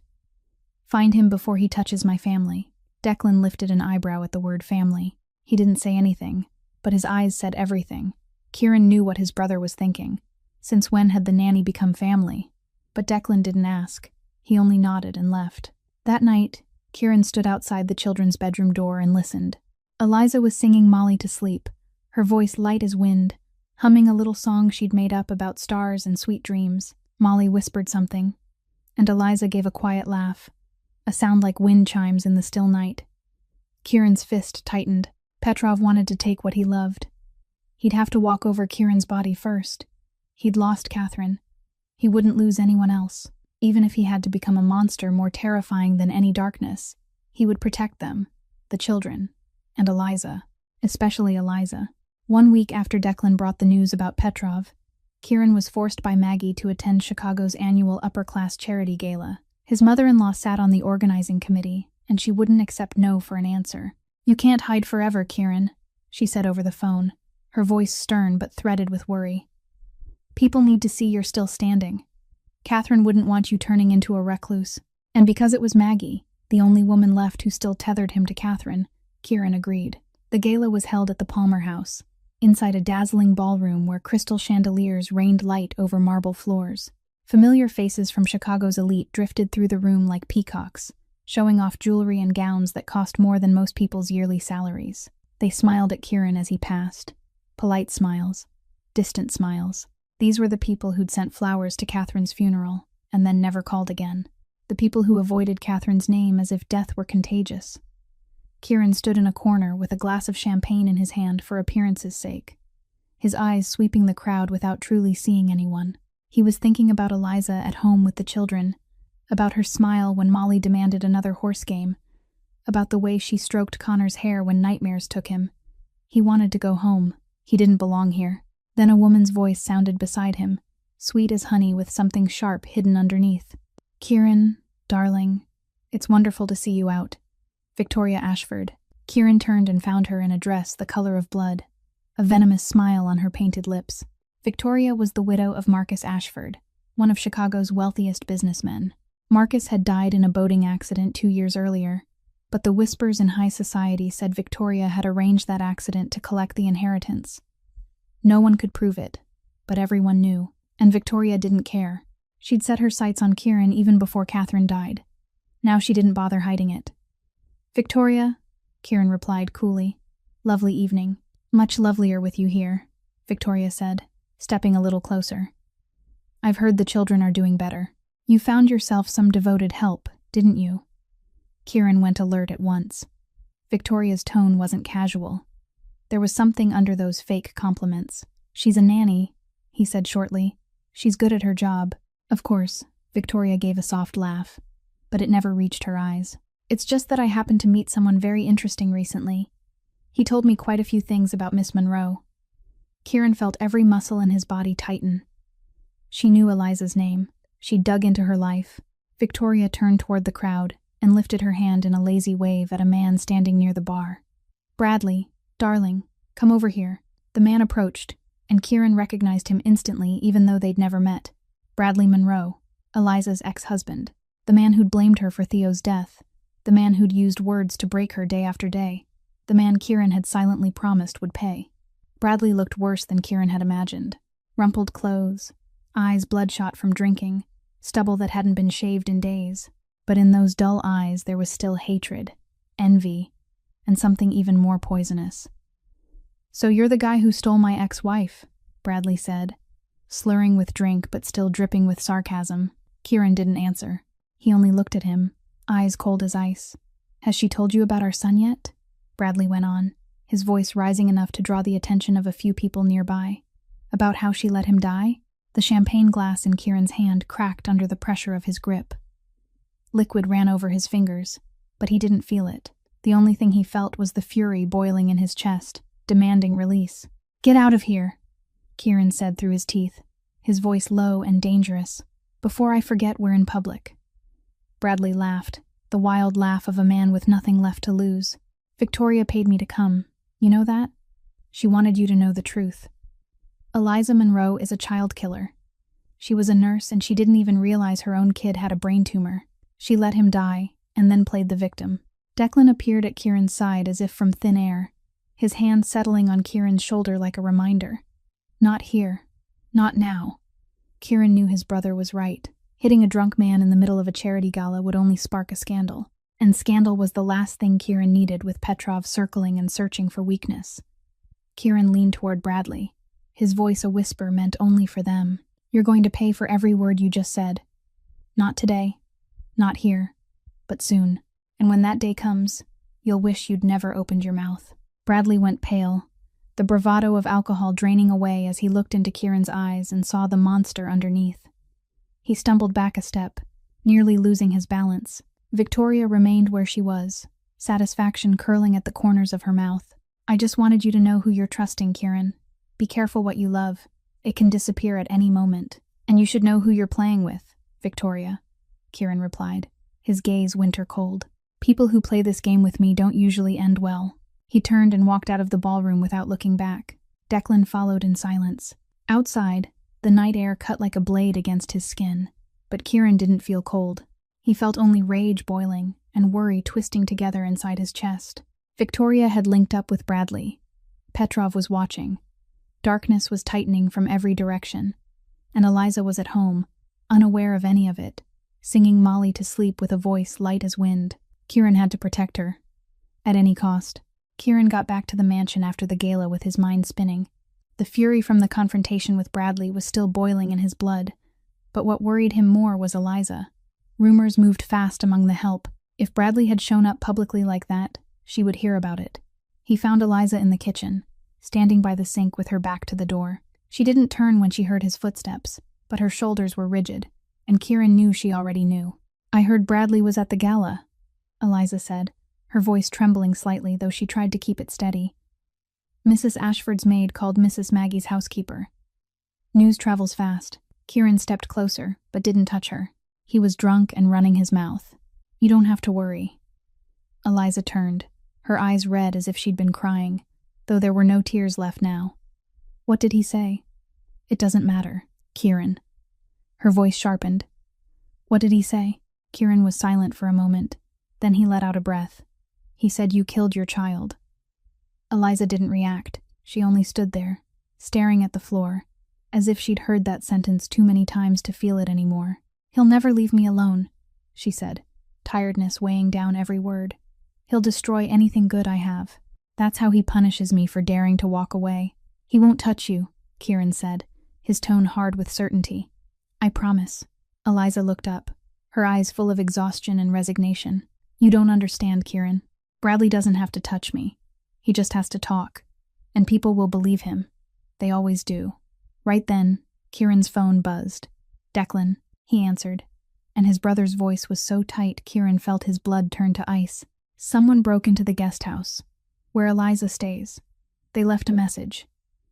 A: "Find him before he touches my family." Declan lifted an eyebrow at the word family. He didn't say anything, but his eyes said everything. Kieran knew what his brother was thinking. Since when had the nanny become family? But Declan didn't ask. He only nodded and left. That night, Kieran stood outside the children's bedroom door and listened. Eliza was singing Molly to sleep, her voice light as wind, humming a little song she'd made up about stars and sweet dreams. Molly whispered something, and Eliza gave a quiet laugh, a sound like wind chimes in the still night. Kieran's fist tightened. Petrov wanted to take what he loved. He'd have to walk over Kieran's body first. He'd lost Catherine. He wouldn't lose anyone else. Even if he had to become a monster more terrifying than any darkness, he would protect them, the children, and Eliza, especially Eliza. 1 week after Declan brought the news about Petrov, Kieran was forced by Maggie to attend Chicago's annual upper-class charity gala. His mother-in-law sat on the organizing committee, and she wouldn't accept no for an answer. "You can't hide forever, Kieran," she said over the phone, her voice stern but threaded with worry. "People need to see you're still standing. Catherine wouldn't want you turning into a recluse." And because it was Maggie, the only woman left who still tethered him to Catherine, Kieran agreed. The gala was held at the Palmer House, inside a dazzling ballroom where crystal chandeliers rained light over marble floors. Familiar faces from Chicago's elite drifted through the room like peacocks, showing off jewelry and gowns that cost more than most people's yearly salaries. They smiled at Kieran as he passed. Polite smiles, distant smiles. These were the people who'd sent flowers to Catherine's funeral, and then never called again. The people who avoided Catherine's name as if death were contagious. Kieran stood in a corner with a glass of champagne in his hand for appearance's sake, his eyes sweeping the crowd without truly seeing anyone. He was thinking about Eliza at home with the children, about her smile when Molly demanded another horse game, about the way she stroked Connor's hair when nightmares took him. He wanted to go home. He didn't belong here. Then a woman's voice sounded beside him, sweet as honey with something sharp hidden underneath. "Kieran, darling, it's wonderful to see you out. Victoria Ashford." Kieran turned and found her in a dress the color of blood, a venomous smile on her painted lips. Victoria was the widow of Marcus Ashford, one of Chicago's wealthiest businessmen. Marcus had died in a boating accident 2 years earlier, but the whispers in high society said Victoria had arranged that accident to collect the inheritance. No one could prove it, but everyone knew, and Victoria didn't care. She'd set her sights on Kieran even before Catherine died. Now she didn't bother hiding it. "Victoria," Kieran replied coolly. "Lovely evening. Much lovelier with you here," Victoria said, stepping a little closer. "I've heard the children are doing better. You found yourself some devoted help, didn't you?" Kieran went alert at once. Victoria's tone wasn't casual. There was something under those fake compliments. "She's a nanny," he said shortly. "She's good at her job." "Of course," Victoria gave a soft laugh, but it never reached her eyes. "It's just that I happened to meet someone very interesting recently. He told me quite a few things about Miss Monroe." Kieran felt every muscle in his body tighten. She knew Eliza's name. She dug into her life. Victoria turned toward the crowd and lifted her hand in a lazy wave at a man standing near the bar. "Bradley, darling, come over here." The man approached, and Kieran recognized him instantly even though they'd never met. Bradley Monroe, Eliza's ex-husband. The man who'd blamed her for Theo's death. The man who'd used words to break her day after day. The man Kieran had silently promised would pay. Bradley looked worse than Kieran had imagined. Rumpled clothes, eyes bloodshot from drinking, stubble that hadn't been shaved in days. But in those dull eyes there was still hatred, envy, and something even more poisonous. "So you're the guy who stole my ex-wife," Bradley said, slurring with drink but still dripping with sarcasm. Kieran didn't answer. He only looked at him, eyes cold as ice. "Has she told you about our son yet?" Bradley went on, his voice rising enough to draw the attention of a few people nearby. "About how she let him die?" The champagne glass in Kieran's hand cracked under the pressure of his grip. Liquid ran over his fingers, but he didn't feel it. The only thing he felt was the fury boiling in his chest, demanding release. "Get out of here," Kieran said through his teeth, his voice low and dangerous. "Before I forget we're in public." Bradley laughed, the wild laugh of a man with nothing left to lose. Victoria paid me to come. You know that? She wanted you to know the truth. Eliza Monroe is a child killer. She was a nurse and she didn't even realize her own kid had a brain tumor. She let him die and then played the victim. Declan appeared at Kieran's side as if from thin air, his hand settling on Kieran's shoulder like a reminder. Not here. Not now. Kieran knew his brother was right. Hitting a drunk man in the middle of a charity gala would only spark a scandal. And scandal was the last thing Kieran needed, with Petrov circling and searching for weakness. Kieran leaned toward Bradley, his voice a whisper meant only for them. You're going to pay for every word you just said. Not today. Not here. But soon. And when that day comes, you'll wish you'd never opened your mouth. Bradley went pale, the bravado of alcohol draining away as he looked into Kieran's eyes and saw the monster underneath. He stumbled back a step, nearly losing his balance. Victoria remained where she was, satisfaction curling at the corners of her mouth. I just wanted you to know who you're trusting, Kieran. Be careful what you love. It can disappear at any moment. And you should know who you're playing with, Victoria, Kieran replied, his gaze winter cold. People who play this game with me don't usually end well. He turned and walked out of the ballroom without looking back. Declan followed in silence. Outside, the night air cut like a blade against his skin, but Kieran didn't feel cold. He felt only rage boiling and worry twisting together inside his chest. Victoria had linked up with Bradley. Petrov was watching. Darkness was tightening from every direction, and Eliza was at home, unaware of any of it, singing Molly to sleep with a voice light as wind. Kieran had to protect her, at any cost. Kieran got back to the mansion after the gala with his mind spinning. The fury from the confrontation with Bradley was still boiling in his blood, but what worried him more was Eliza. Rumors moved fast among the help. If Bradley had shown up publicly like that, she would hear about it. He found Eliza in the kitchen, standing by the sink with her back to the door. She didn't turn when she heard his footsteps, but her shoulders were rigid, and Kieran knew she already knew. I heard Bradley was at the gala, Eliza said, her voice trembling slightly, though she tried to keep it steady. Mrs. Ashford's maid called Mrs. Maggie's housekeeper. News travels fast. Kieran stepped closer, but didn't touch her. He was drunk and running his mouth. You don't have to worry. Eliza turned, her eyes red as if she'd been crying, though there were no tears left now. What did he say? It doesn't matter, Kieran. Her voice sharpened. What did he say? Kieran was silent for a moment. Then he let out a breath. He said you killed your child. Eliza didn't react. She only stood there, staring at the floor, as if she'd heard that sentence too many times to feel it anymore. He'll never leave me alone, she said, tiredness weighing down every word. He'll destroy anything good I have. That's how he punishes me for daring to walk away. He won't touch you, Kieran said, his tone hard with certainty. I promise. Eliza looked up, her eyes full of exhaustion and resignation. You don't understand, Kieran. Bradley doesn't have to touch me. He just has to talk. And people will believe him. They always do. Right then, Kieran's phone buzzed. Declan, he answered, and his brother's voice was so tight Kieran felt his blood turn to ice. Someone broke into the guest house, where Eliza stays. They left a message.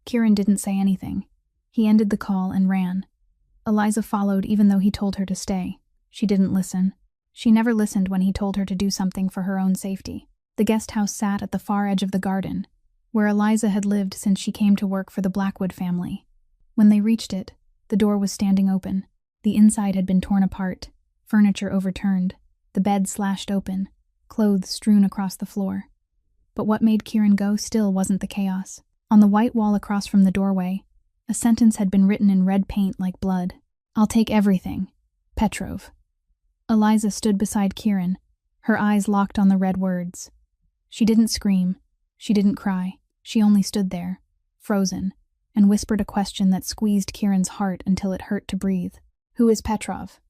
A: Kieran didn't say anything. He ended the call and ran. Eliza followed even though he told her to stay. She didn't listen. She never listened when he told her to do something for her own safety. The guest house sat at the far edge of the garden, where Eliza had lived since she came to work for the Blackwood family. When they reached it, the door was standing open. The inside had been torn apart, furniture overturned, the bed slashed open, clothes strewn across the floor. But what made Kieran go still wasn't the chaos. On the white wall across from the doorway, a sentence had been written in red paint like blood. I'll take everything. Petrov. Eliza stood beside Kieran, her eyes locked on the red words. She didn't scream. She didn't cry. She only stood there, frozen, and whispered a question that squeezed Kieran's heart until it hurt to breathe. Who is Petrov?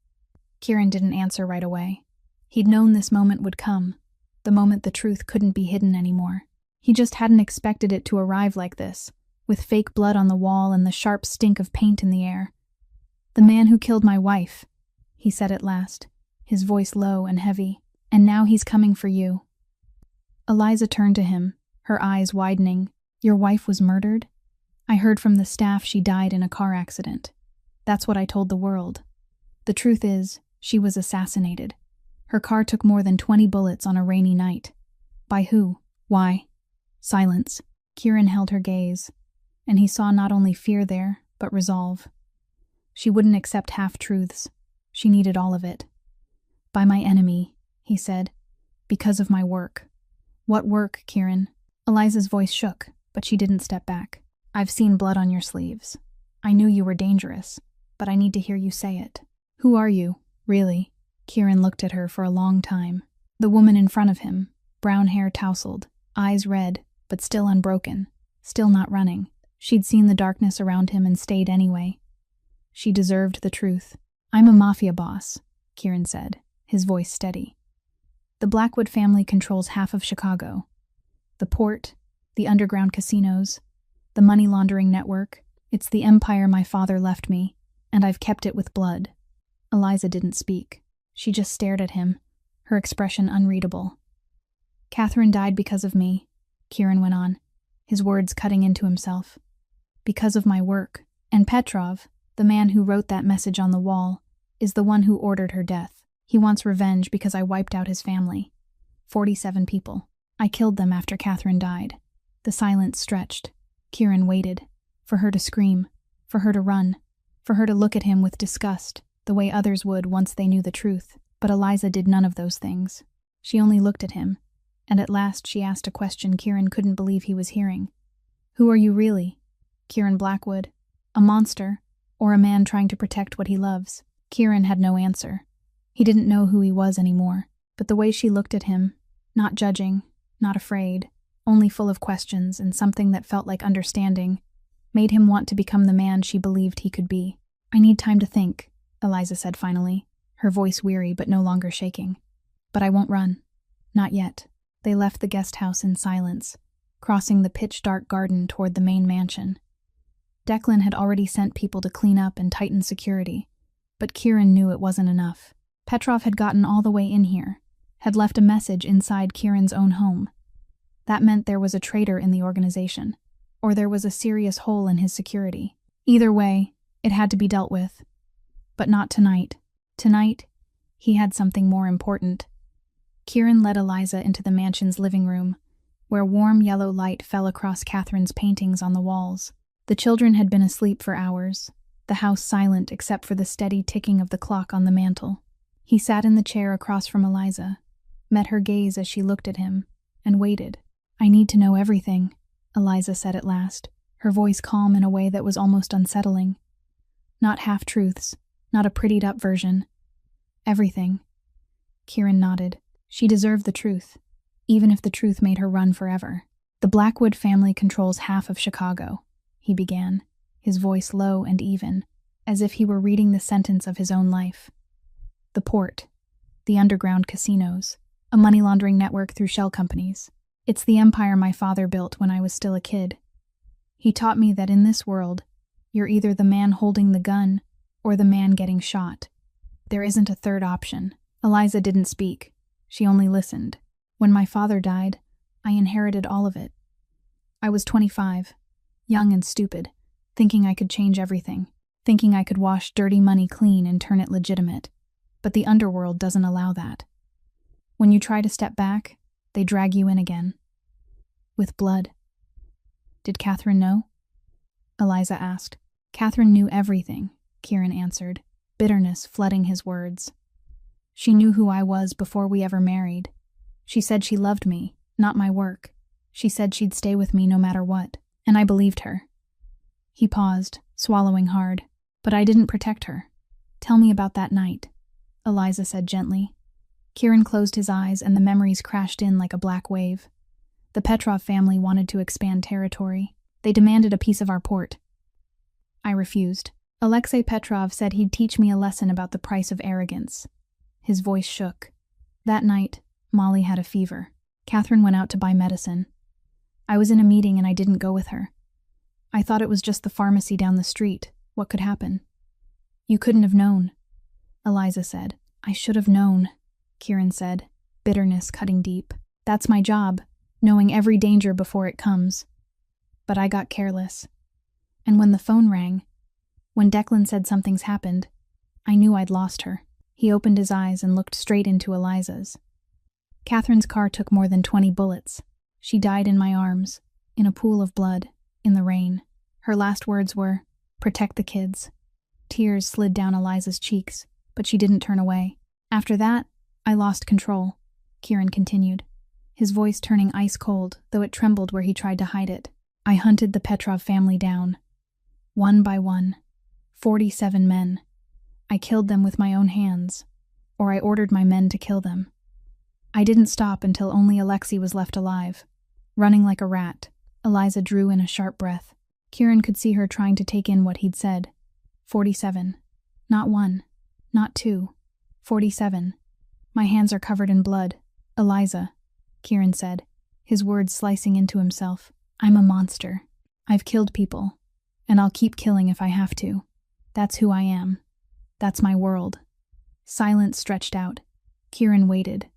A: Kieran didn't answer right away. He'd known this moment would come, the moment the truth couldn't be hidden anymore. He just hadn't expected it to arrive like this, with fake blood on the wall and the sharp stink of paint in the air. The man who killed my wife, he said at last, his voice low and heavy. And now he's coming for you. Eliza turned to him, her eyes widening. Your wife was murdered? I heard from the staff she died in a car accident. That's what I told the world. The truth is, she was assassinated. Her car took more than 20 bullets on a rainy night. By who? Why? Silence. Kieran held her gaze, and he saw not only fear there, but resolve. She wouldn't accept half-truths. She needed all of it. By my enemy, he said. Because of my work. What work, Kieran? Eliza's voice shook, but she didn't step back. I've seen blood on your sleeves. I knew you were dangerous, but I need to hear you say it. Who are you, really? Kieran looked at her for a long time. The woman in front of him, brown hair tousled, eyes red, but still unbroken, still not running. She'd seen the darkness around him and stayed anyway. She deserved the truth. I'm a Mafia boss, Kieran said, his voice steady. The Blackwood family controls half of Chicago. The port, the underground casinos, the money laundering network. It's the empire my father left me, and I've kept it with blood. Eliza didn't speak. She just stared at him, her expression unreadable. Catherine died because of me, Kieran went on, his words cutting into himself. Because of my work. And Petrov, the man who wrote that message on the wall, is the one who ordered her death. He wants revenge because I wiped out his family. 47 people. I killed them after Catherine died. The silence stretched. Kieran waited. For her to scream. For her to run. For her to look at him with disgust, the way others would once they knew the truth. But Eliza did none of those things. She only looked at him, and at last she asked a question Kieran couldn't believe he was hearing. Who are you really? Kieran Blackwood? A monster? Or a man trying to protect what he loves? Kieran had no answer. He didn't know who he was anymore, but the way she looked at him, not judging, not afraid, only full of questions and something that felt like understanding, made him want to become the man she believed he could be. I need time to think, Eliza said finally, her voice weary but no longer shaking. But I won't run. Not yet. They left the guest house in silence, crossing the pitch-dark garden toward the main mansion. Declan had already sent people to clean up and tighten security, but Kieran knew it wasn't enough. Petrov had gotten all the way in here, had left a message inside Kieran's own home. That meant there was a traitor in the organization, or there was a serious hole in his security. Either way, it had to be dealt with. But not tonight. Tonight, he had something more important. Kieran led Eliza into the mansion's living room, where warm yellow light fell across Catherine's paintings on the walls. The children had been asleep for hours, the house silent except for the steady ticking of the clock on the mantel. He sat in the chair across from Eliza, met her gaze as she looked at him, and waited. I need to know everything, Eliza said at last, her voice calm in a way that was almost unsettling. Not half-truths, not a prettied-up version. Everything. Kieran nodded. She deserved the truth, even if the truth made her run forever. The Blackwood family controls half of Chicago, he began, his voice low and even, as if he were reading the sentence of his own life. The port, the underground casinos, a money laundering network through shell companies. It's the empire my father built when I was still a kid. He taught me that in this world, you're either the man holding the gun or the man getting shot. There isn't a third option. Eliza didn't speak. She only listened. When my father died, I inherited all of it. I was 25, young and stupid, thinking I could change everything, thinking I could wash dirty money clean and turn it legitimate. But the underworld doesn't allow that. When you try to step back, they drag you in again. With blood. Did Catherine know? Eliza asked. Catherine knew everything, Kieran answered, bitterness flooding his words. She knew who I was before we ever married. She said she loved me, not my work. She said she'd stay with me no matter what, and I believed her. He paused, swallowing hard. But I didn't protect her. Tell me about that night, Eliza said gently. Kieran closed his eyes and the memories crashed in like a black wave. The Petrov family wanted to expand territory. They demanded a piece of our port. I refused. Alexei Petrov said he'd teach me a lesson about the price of arrogance. His voice shook. That night, Molly had a fever. Catherine went out to buy medicine. I was in a meeting and I didn't go with her. I thought it was just the pharmacy down the street. What could happen? You couldn't have known, Eliza said. I should have known, Kieran said, bitterness cutting deep. That's my job, knowing every danger before it comes. But I got careless. And when the phone rang, when Declan said something's happened, I knew I'd lost her. He opened his eyes and looked straight into Eliza's. Catherine's car took more than 20 bullets. She died in my arms, in a pool of blood, in the rain. Her last words were, "Protect the kids." Tears slid down Eliza's cheeks, but she didn't turn away. After that, I lost control, Kieran continued, his voice turning ice cold, though it trembled where he tried to hide it. I hunted the Petrov family down. One by one. 47 men. I killed them with my own hands, or I ordered my men to kill them. I didn't stop until only Alexei was left alive. Running like a rat, Eliza drew in a sharp breath. Kieran could see her trying to take in what he'd said. 47. Not one. Not two. 47. My hands are covered in blood. Eliza, Kieran said, his words slicing into himself. I'm a monster. I've killed people, and I'll keep killing if I have to. That's who I am. That's my world. Silence stretched out. Kieran waited.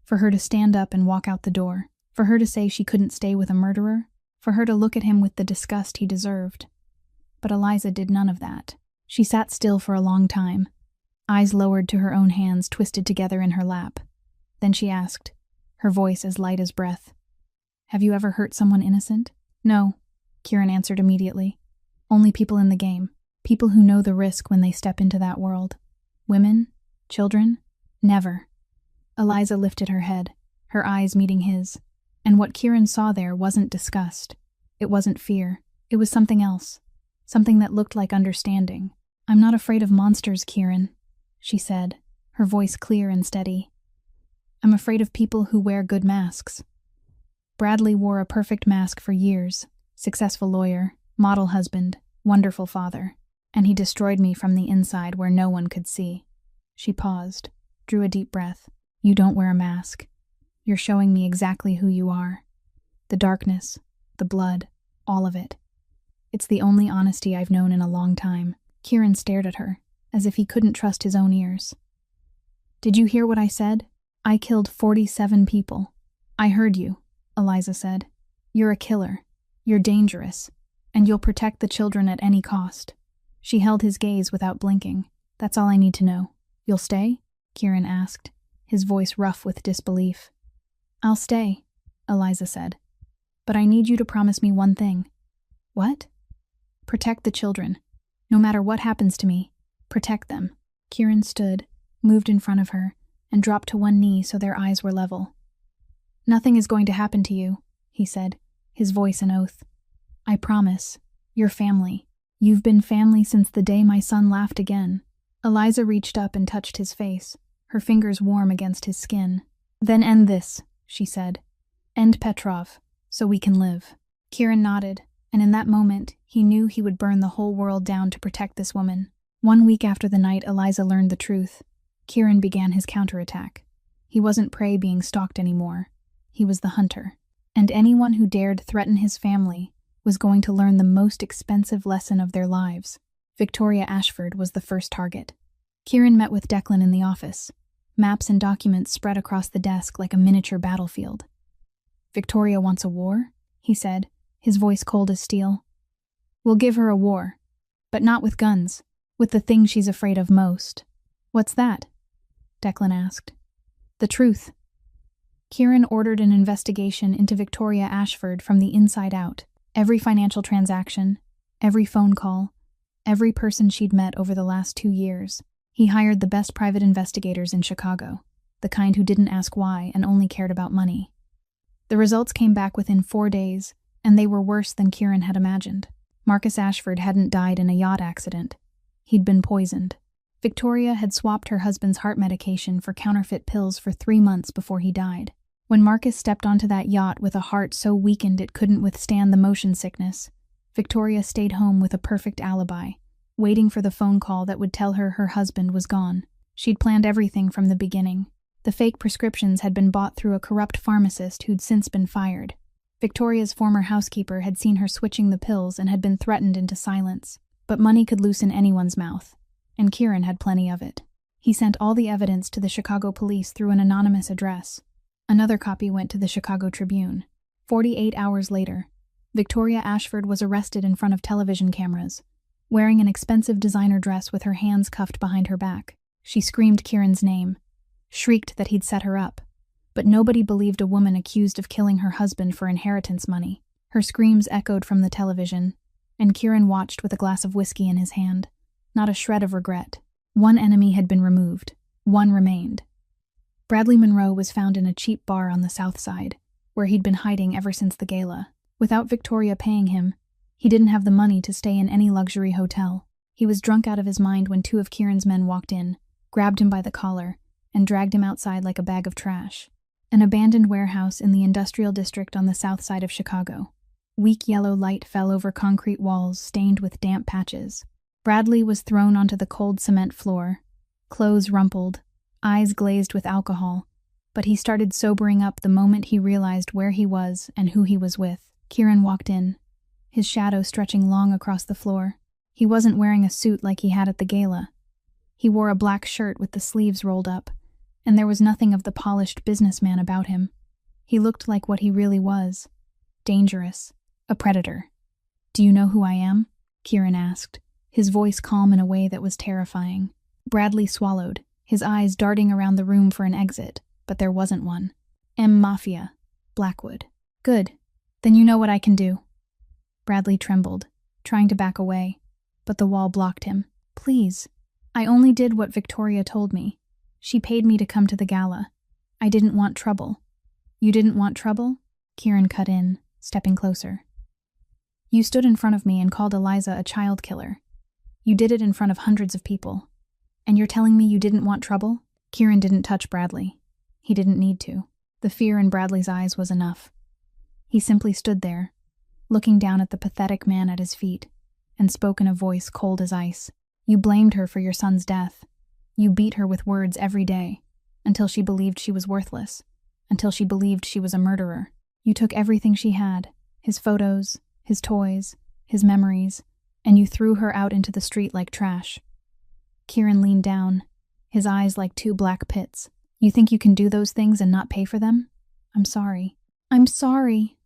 A: For her to stand up and walk out the door. For her to say she couldn't stay with a murderer. For her to look at him with the disgust he deserved. But Eliza did none of that. She sat still for a long time, eyes lowered to her own hands twisted together in her lap. Then she asked, her voice as light as breath, "Have you ever hurt someone innocent?" "No," Kieran answered immediately. "Only people in the game. People who know the risk when they step into that world. Women? Children? Never." Eliza lifted her head, her eyes meeting his, and what Kieran saw there wasn't disgust. It wasn't fear. It was something else. Something that looked like understanding. "I'm not afraid of monsters, Kieran," she said, her voice clear and steady. "I'm afraid of people who wear good masks." Bradley wore a perfect mask for years, successful lawyer, model husband, wonderful father, and he destroyed me from the inside where no one could see. She paused, drew a deep breath. "You don't wear a mask. You're showing me exactly who you are. The darkness, the blood, all of it. It's the only honesty I've known in a long time." Kieran stared at her, as if he couldn't trust his own ears. "Did you hear what I said? I killed 47 people." "I heard you," Eliza said. "You're a killer. You're dangerous. And you'll protect the children at any cost." She held his gaze without blinking. "That's all I need to know. You'll stay?" Kieran asked, his voice rough with disbelief. "I'll stay," Eliza said. "But I need you to promise me one thing." "What?" "Protect the children. No matter what happens to me, protect them." Kieran stood, moved in front of her, and dropped to one knee so their eyes were level. "Nothing is going to happen to you," he said, his voice an oath. "I promise. You're family. You've been family since the day my son laughed again." Eliza reached up and touched his face, her fingers warm against his skin. "Then end this," she said. "End Petrov, so we can live." Kieran nodded, and in that moment, he knew he would burn the whole world down to protect this woman. 1 week after the night Eliza learned the truth, Kieran began his counterattack. He wasn't prey being stalked anymore. He was the hunter. And anyone who dared threaten his family was going to learn the most expensive lesson of their lives. Victoria Ashford was the first target. Kieran met with Declan in the office. Maps and documents spread across the desk like a miniature battlefield. "Victoria wants a war?" he said, his voice cold as steel. "We'll give her a war, but not with guns, with the thing she's afraid of most." "What's that?" Declan asked. "The truth." Kieran ordered an investigation into Victoria Ashford from the inside out. Every financial transaction, every phone call, every person she'd met over the last 2 years. He hired the best private investigators in Chicago, the kind who didn't ask why and only cared about money. The results came back within 4 days, and they were worse than Kieran had imagined. Marcus Ashford hadn't died in a yacht accident. He'd been poisoned. Victoria had swapped her husband's heart medication for counterfeit pills for 3 months before he died. When Marcus stepped onto that yacht with a heart so weakened it couldn't withstand the motion sickness, Victoria stayed home with a perfect alibi, waiting for the phone call that would tell her her husband was gone. She'd planned everything from the beginning. The fake prescriptions had been bought through a corrupt pharmacist who'd since been fired. Victoria's former housekeeper had seen her switching the pills and had been threatened into silence. But money could loosen anyone's mouth, and Kieran had plenty of it. He sent all the evidence to the Chicago police through an anonymous address. Another copy went to the Chicago Tribune. 48 hours later, Victoria Ashford was arrested in front of television cameras, wearing an expensive designer dress with her hands cuffed behind her back. She screamed Kieran's name, shrieked that he'd set her up, But nobody believed a woman accused of killing her husband for inheritance money. Her screams echoed from the television, and Kieran watched with a glass of whiskey in his hand. Not a shred of regret. One enemy had been removed. One remained. Bradley Monroe was found in a cheap bar on the south side, where he'd been hiding ever since the gala. Without Victoria paying him, he didn't have the money to stay in any luxury hotel. He was drunk out of his mind when 2 of Kieran's men walked in, grabbed him by the collar, and dragged him outside like a bag of trash. An abandoned warehouse in the industrial district on the south side of Chicago. Weak yellow light fell over concrete walls stained with damp patches. Bradley was thrown onto the cold cement floor, clothes rumpled, eyes glazed with alcohol, but he started sobering up the moment he realized where he was and who he was with. Kieran walked in, his shadow stretching long across the floor. He wasn't wearing a suit like he had at the gala. He wore a black shirt with the sleeves rolled up, and there was nothing of the polished businessman about him. He looked like what he really was. Dangerous. A predator. "Do you know who I am?" Kieran asked, his voice calm in a way that was terrifying. Bradley swallowed, his eyes darting around the room for an exit, but there wasn't one. Mafia. Blackwood. "Good. Then you know what I can do." Bradley trembled, trying to back away, but the wall blocked him. "Please. I only did what Victoria told me. She paid me to come to the gala. I didn't want trouble." "You didn't want trouble?" Kieran cut in, stepping closer. "You stood in front of me and called Eliza a child killer. You did it in front of hundreds of people. And you're telling me you didn't want trouble?" Kieran didn't touch Bradley. He didn't need to. The fear in Bradley's eyes was enough. He simply stood there, looking down at the pathetic man at his feet, and spoke in a voice cold as ice. "You blamed her for your son's death. You beat her with words every day, until she believed she was worthless, until she believed she was a murderer. You took everything she had, his photos, his toys, his memories, and you threw her out into the street like trash." Kieran leaned down, his eyes like 2 black pits. "You think you can do those things and not pay for them? I'm sorry." "I'm sorry,"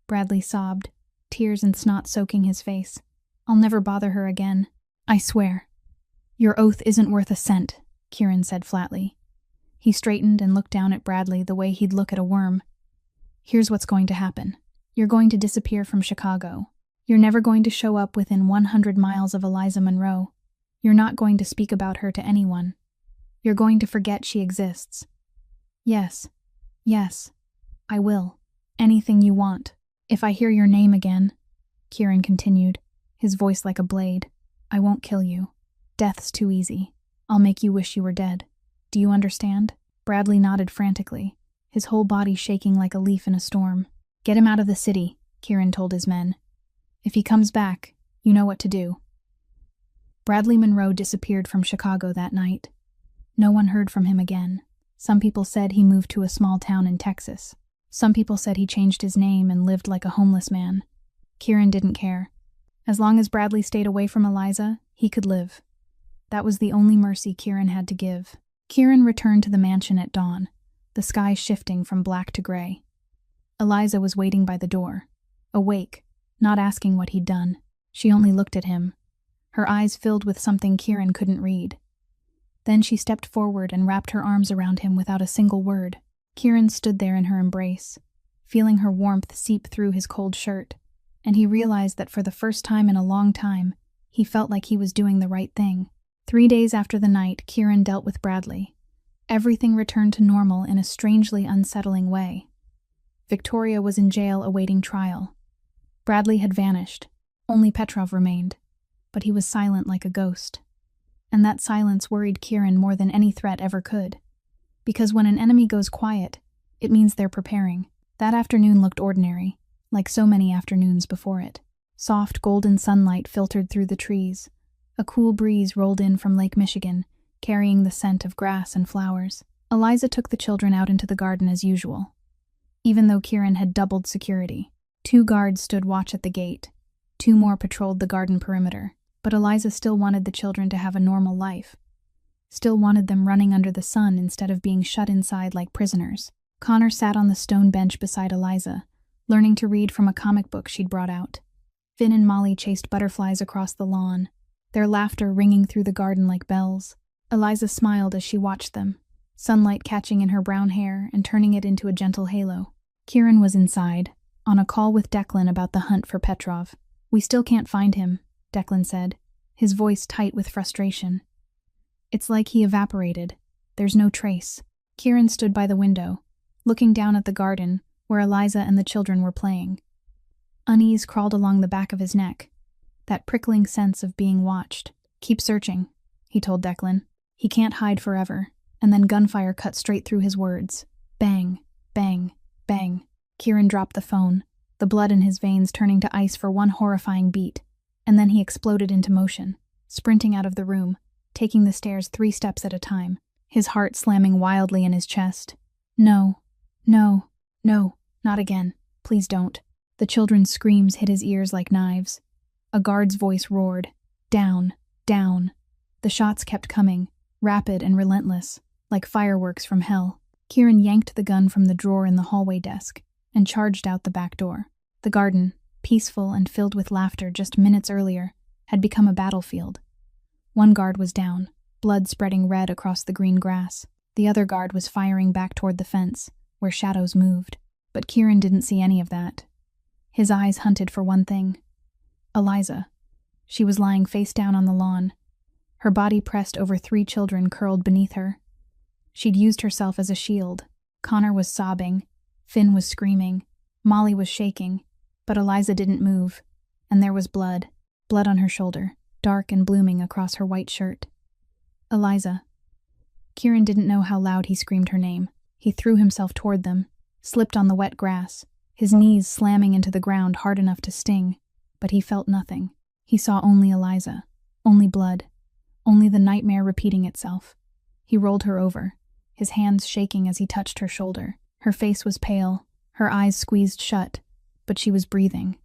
A: Bradley sobbed, tears and snot soaking his face. "I'll never bother her again. I swear." "Your oath isn't worth a cent," Kieran said flatly. He straightened and looked down at Bradley the way he'd look at a worm. "Here's what's going to happen. You're going to disappear from Chicago. You're never going to show up within 100 miles of Eliza Monroe. You're not going to speak about her to anyone. You're going to forget she exists." Yes, I will. Anything you want. If I hear your name again," Kieran continued, his voice like a blade, "I won't kill you. Death's too easy. I'll make you wish you were dead. Do you understand?" Bradley nodded frantically, his whole body shaking like a leaf in a storm. "Get him out of the city," Kieran told his men. "If he comes back, you know what to do." Bradley Monroe disappeared from Chicago that night. No one heard from him again. Some people said he moved to a small town in Texas. Some people said he changed his name and lived like a homeless man. Kieran didn't care. As long as Bradley stayed away from Eliza, he could live. That was the only mercy Kieran had to give. Kieran returned to the mansion at dawn, the sky shifting from black to gray. Eliza was waiting by the door, awake, not asking what he'd done. She only looked at him, her eyes filled with something Kieran couldn't read. Then she stepped forward and wrapped her arms around him without a single word. Kieran stood there in her embrace, feeling her warmth seep through his cold shirt, and he realized that for the first time in a long time, he felt like he was doing the right thing. 3 days after the night Kieran dealt with Bradley, everything returned to normal in a strangely unsettling way. Victoria was in jail awaiting trial. Bradley had vanished. Only Petrov remained, but he was silent like a ghost. And that silence worried Kieran more than any threat ever could. Because when an enemy goes quiet, it means they're preparing. That afternoon looked ordinary, like so many afternoons before it. Soft golden sunlight filtered through the trees. A cool breeze rolled in from Lake Michigan, carrying the scent of grass and flowers. Eliza took the children out into the garden as usual. Even though Kieran had doubled security, 2 guards stood watch at the gate. 2 more patrolled the garden perimeter. But Eliza still wanted the children to have a normal life. Still wanted them running under the sun instead of being shut inside like prisoners. Connor sat on the stone bench beside Eliza, learning to read from a comic book she'd brought out. Finn and Molly chased butterflies across the lawn, their laughter ringing through the garden like bells. Eliza smiled as she watched them, sunlight catching in her brown hair and turning it into a gentle halo. Kieran was inside, on a call with Declan about the hunt for Petrov. "We still can't find him," Declan said, his voice tight with frustration. "It's like he evaporated. There's no trace." Kieran stood by the window, looking down at the garden where Eliza and the children were playing. Unease crawled along the back of his neck, that prickling sense of being watched. "Keep searching," he told Declan. "He can't hide forever." And then gunfire cut straight through his words. Bang, bang, bang. Kieran dropped the phone, the blood in his veins turning to ice for one horrifying beat, and then he exploded into motion, sprinting out of the room, taking the stairs 3 steps at a time, his heart slamming wildly in his chest. "No, no, no, not again. Please don't." The children's screams hit his ears like knives. A guard's voice roared, "Down, down." The shots kept coming, rapid and relentless, like fireworks from hell. Kieran yanked the gun from the drawer in the hallway desk and charged out the back door. The garden, peaceful and filled with laughter just minutes earlier, had become a battlefield. One guard was down, blood spreading red across the green grass. The other guard was firing back toward the fence, where shadows moved. But Kieran didn't see any of that. His eyes hunted for one thing. Eliza. She was lying face down on the lawn, her body pressed over 3 children curled beneath her. She'd used herself as a shield. Connor was sobbing, Finn was screaming, Molly was shaking, but Eliza didn't move, and there was blood on her shoulder, dark and blooming across her white shirt. Eliza. Kieran didn't know how loud he screamed her name. He threw himself toward them, slipped on the wet grass, his knees slamming into the ground hard enough to sting, but he felt nothing. He saw only Eliza, only blood, only the nightmare repeating itself. He rolled her over, his hands shaking as he touched her shoulder. Her face was pale, her eyes squeezed shut, but she was breathing.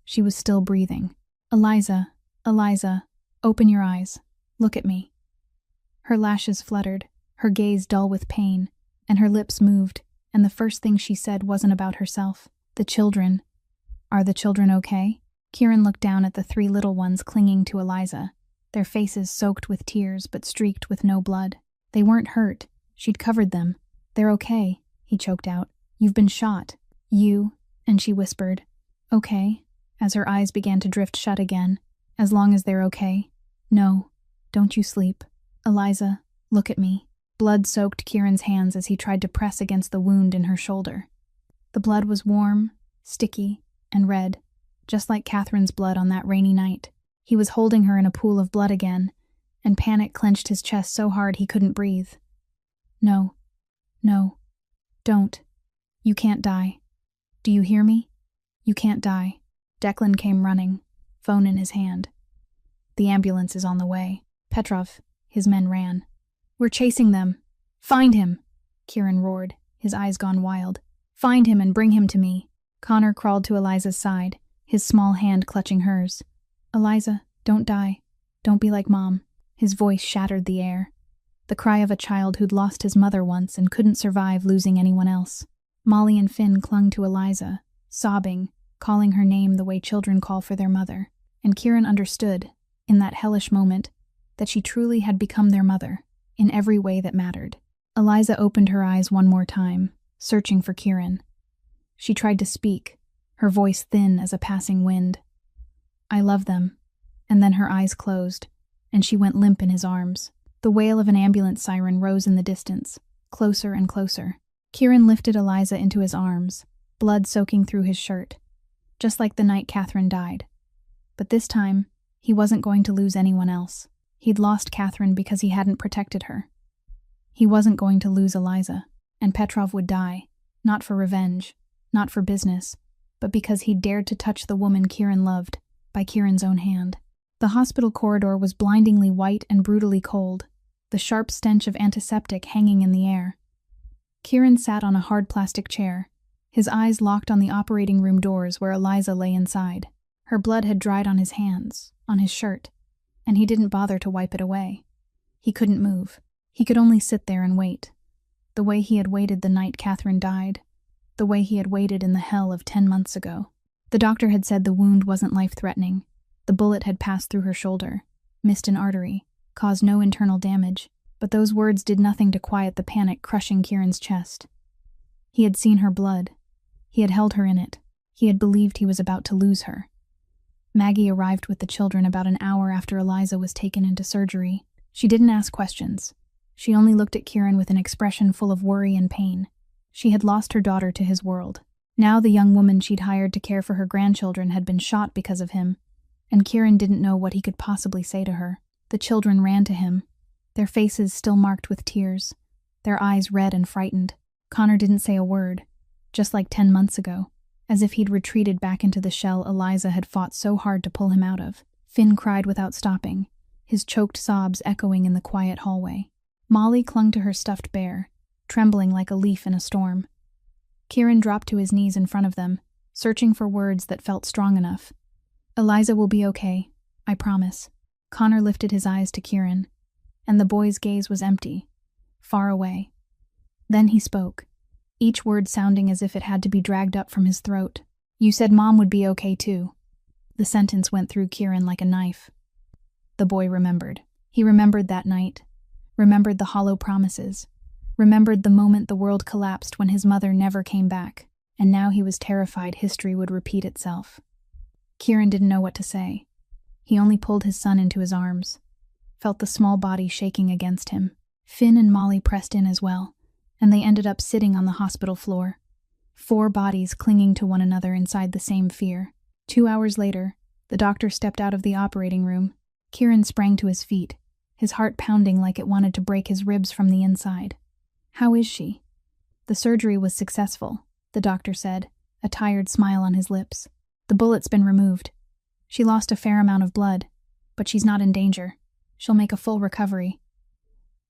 A: She was still breathing. "Eliza, Eliza, open your eyes. Look at me." Her lashes fluttered, her gaze dull with pain, and her lips moved, and the first thing she said wasn't about herself. "The children. Are the children okay?" Kieran looked down at the 3 little ones clinging to Eliza, their faces soaked with tears but streaked with no blood. They weren't hurt. She'd covered them. "They're okay," he choked out. "You've been shot. You," and she whispered, "Okay," as her eyes began to drift shut again. "As long as they're okay. No, don't you sleep. Eliza, look at me." Blood soaked Kieran's hands as he tried to press against the wound in her shoulder. The blood was warm, sticky, and red, just like Catherine's blood on that rainy night. He was holding her in a pool of blood again, and panic clenched his chest so hard he couldn't breathe. "No, no, don't. You can't die. Do you hear me? You can't die." Declan came running, phone in his hand. "The ambulance is on the way." "Petrov," his men ran. "We're chasing them. Find him!" Kieran roared, his eyes gone wild. "Find him and bring him to me." Connor crawled to Eliza's side, his small hand clutching hers. "Eliza, don't die. Don't be like Mom." His voice shattered the air, the cry of a child who'd lost his mother once and couldn't survive losing anyone else. Molly and Finn clung to Eliza, sobbing, calling her name the way children call for their mother. And Kieran understood, in that hellish moment, that she truly had become their mother, in every way that mattered. Eliza opened her eyes one more time, searching for Kieran. She tried to speak, her voice thin as a passing wind. "I love them." And then her eyes closed, and she went limp in his arms. The wail of an ambulance siren rose in the distance, closer and closer. Kieran lifted Eliza into his arms, blood soaking through his shirt, just like the night Catherine died. But this time, he wasn't going to lose anyone else. He'd lost Catherine because he hadn't protected her. He wasn't going to lose Eliza, and Petrov would die, not for revenge, not for business, but because he'd dared to touch the woman Kieran loved, by Kieran's own hand. The hospital corridor was blindingly white and brutally cold, the sharp stench of antiseptic hanging in the air. Kieran sat on a hard plastic chair, his eyes locked on the operating room doors where Eliza lay inside. Her blood had dried on his hands, on his shirt, and he didn't bother to wipe it away. He couldn't move. He could only sit there and wait, the way he had waited the night Catherine died, the way he had waited in the hell of 10 months ago. The doctor had said the wound wasn't life-threatening. The bullet had passed through her shoulder, missed an artery, caused no internal damage, but those words did nothing to quiet the panic crushing Kieran's chest. He had seen her blood. He had held her in it. He had believed he was about to lose her. Maggie arrived with the children about an hour after Eliza was taken into surgery. She didn't ask questions. She only looked at Kieran with an expression full of worry and pain. She had lost her daughter to his world. Now the young woman she'd hired to care for her grandchildren had been shot because of him, and Kieran didn't know what he could possibly say to her. The children ran to him, their faces still marked with tears, their eyes red and frightened. Connor didn't say a word, just like 10 months ago, as if he'd retreated back into the shell Eliza had fought so hard to pull him out of. Finn cried without stopping, his choked sobs echoing in the quiet hallway. Molly clung to her stuffed bear, trembling like a leaf in a storm. Kieran dropped to his knees in front of them, searching for words that felt strong enough. "Eliza will be okay, I promise." Connor lifted his eyes to Kieran, and the boy's gaze was empty, far away. Then he spoke, each word sounding as if it had to be dragged up from his throat. "You said Mom would be okay too." The sentence went through Kieran like a knife. The boy remembered. He remembered that night, remembered the hollow promises, remembered the moment the world collapsed when his mother never came back, and now he was terrified history would repeat itself. Kieran didn't know what to say. He only pulled his son into his arms, felt the small body shaking against him. Finn and Molly pressed in as well, and they ended up sitting on the hospital floor, 4 bodies clinging to one another inside the same fear. 2 hours later, the doctor stepped out of the operating room. Kieran sprang to his feet, his heart pounding like it wanted to break his ribs from the inside. "How is she?" "The surgery was successful," the doctor said, a tired smile on his lips. "The bullet's been removed. She lost a fair amount of blood, but she's not in danger. She'll make a full recovery."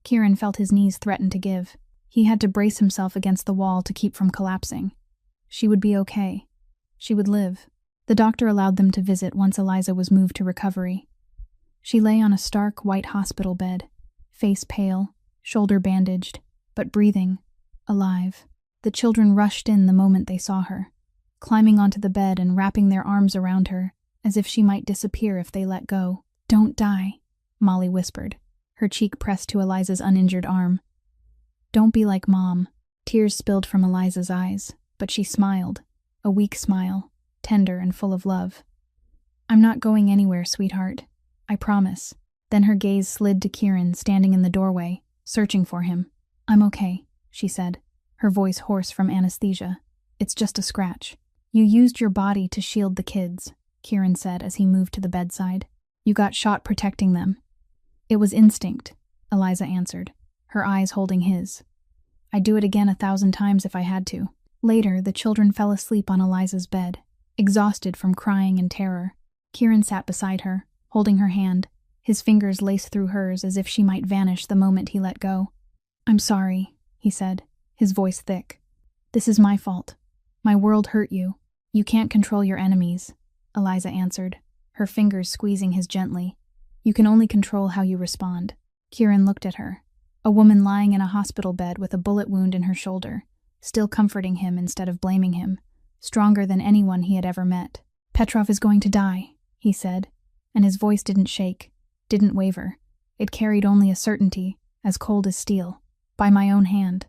A: Kieran felt his knees threaten to give. He had to brace himself against the wall to keep from collapsing. She would be okay. She would live. The doctor allowed them to visit once Eliza was moved to recovery. She lay on a stark white hospital bed, face pale, shoulder bandaged, but breathing, alive. The children rushed in the moment they saw her, climbing onto the bed and wrapping their arms around her, as if she might disappear if they let go. "Don't die," Molly whispered, her cheek pressed to Eliza's uninjured arm. "Don't be like Mom." Tears spilled from Eliza's eyes, but she smiled, a weak smile, tender and full of love. "I'm not going anywhere, sweetheart. I promise." Then her gaze slid to Kieran standing in the doorway, searching for him. "I'm okay," she said, her voice hoarse from anesthesia. "It's just a scratch." "You used your body to shield the kids," Kieran said as he moved to the bedside. "You got shot protecting them." "It was instinct," Eliza answered, her eyes holding his. "I'd do it again 1,000 times if I had to." Later, the children fell asleep on Eliza's bed, exhausted from crying and terror. Kieran sat beside her, holding her hand, his fingers laced through hers as if she might vanish the moment he let go. "I'm sorry," he said, his voice thick. "This is my fault. My world hurt you. You can't control your enemies," Eliza answered, her fingers squeezing his gently. "You can only control how you respond." Kieran looked at her, a woman lying in a hospital bed with a bullet wound in her shoulder, still comforting him instead of blaming him, stronger than anyone he had ever met. "Petrov is going to die," he said, and his voice didn't shake, didn't waver. It carried only a certainty, as cold as steel. "By my own hand."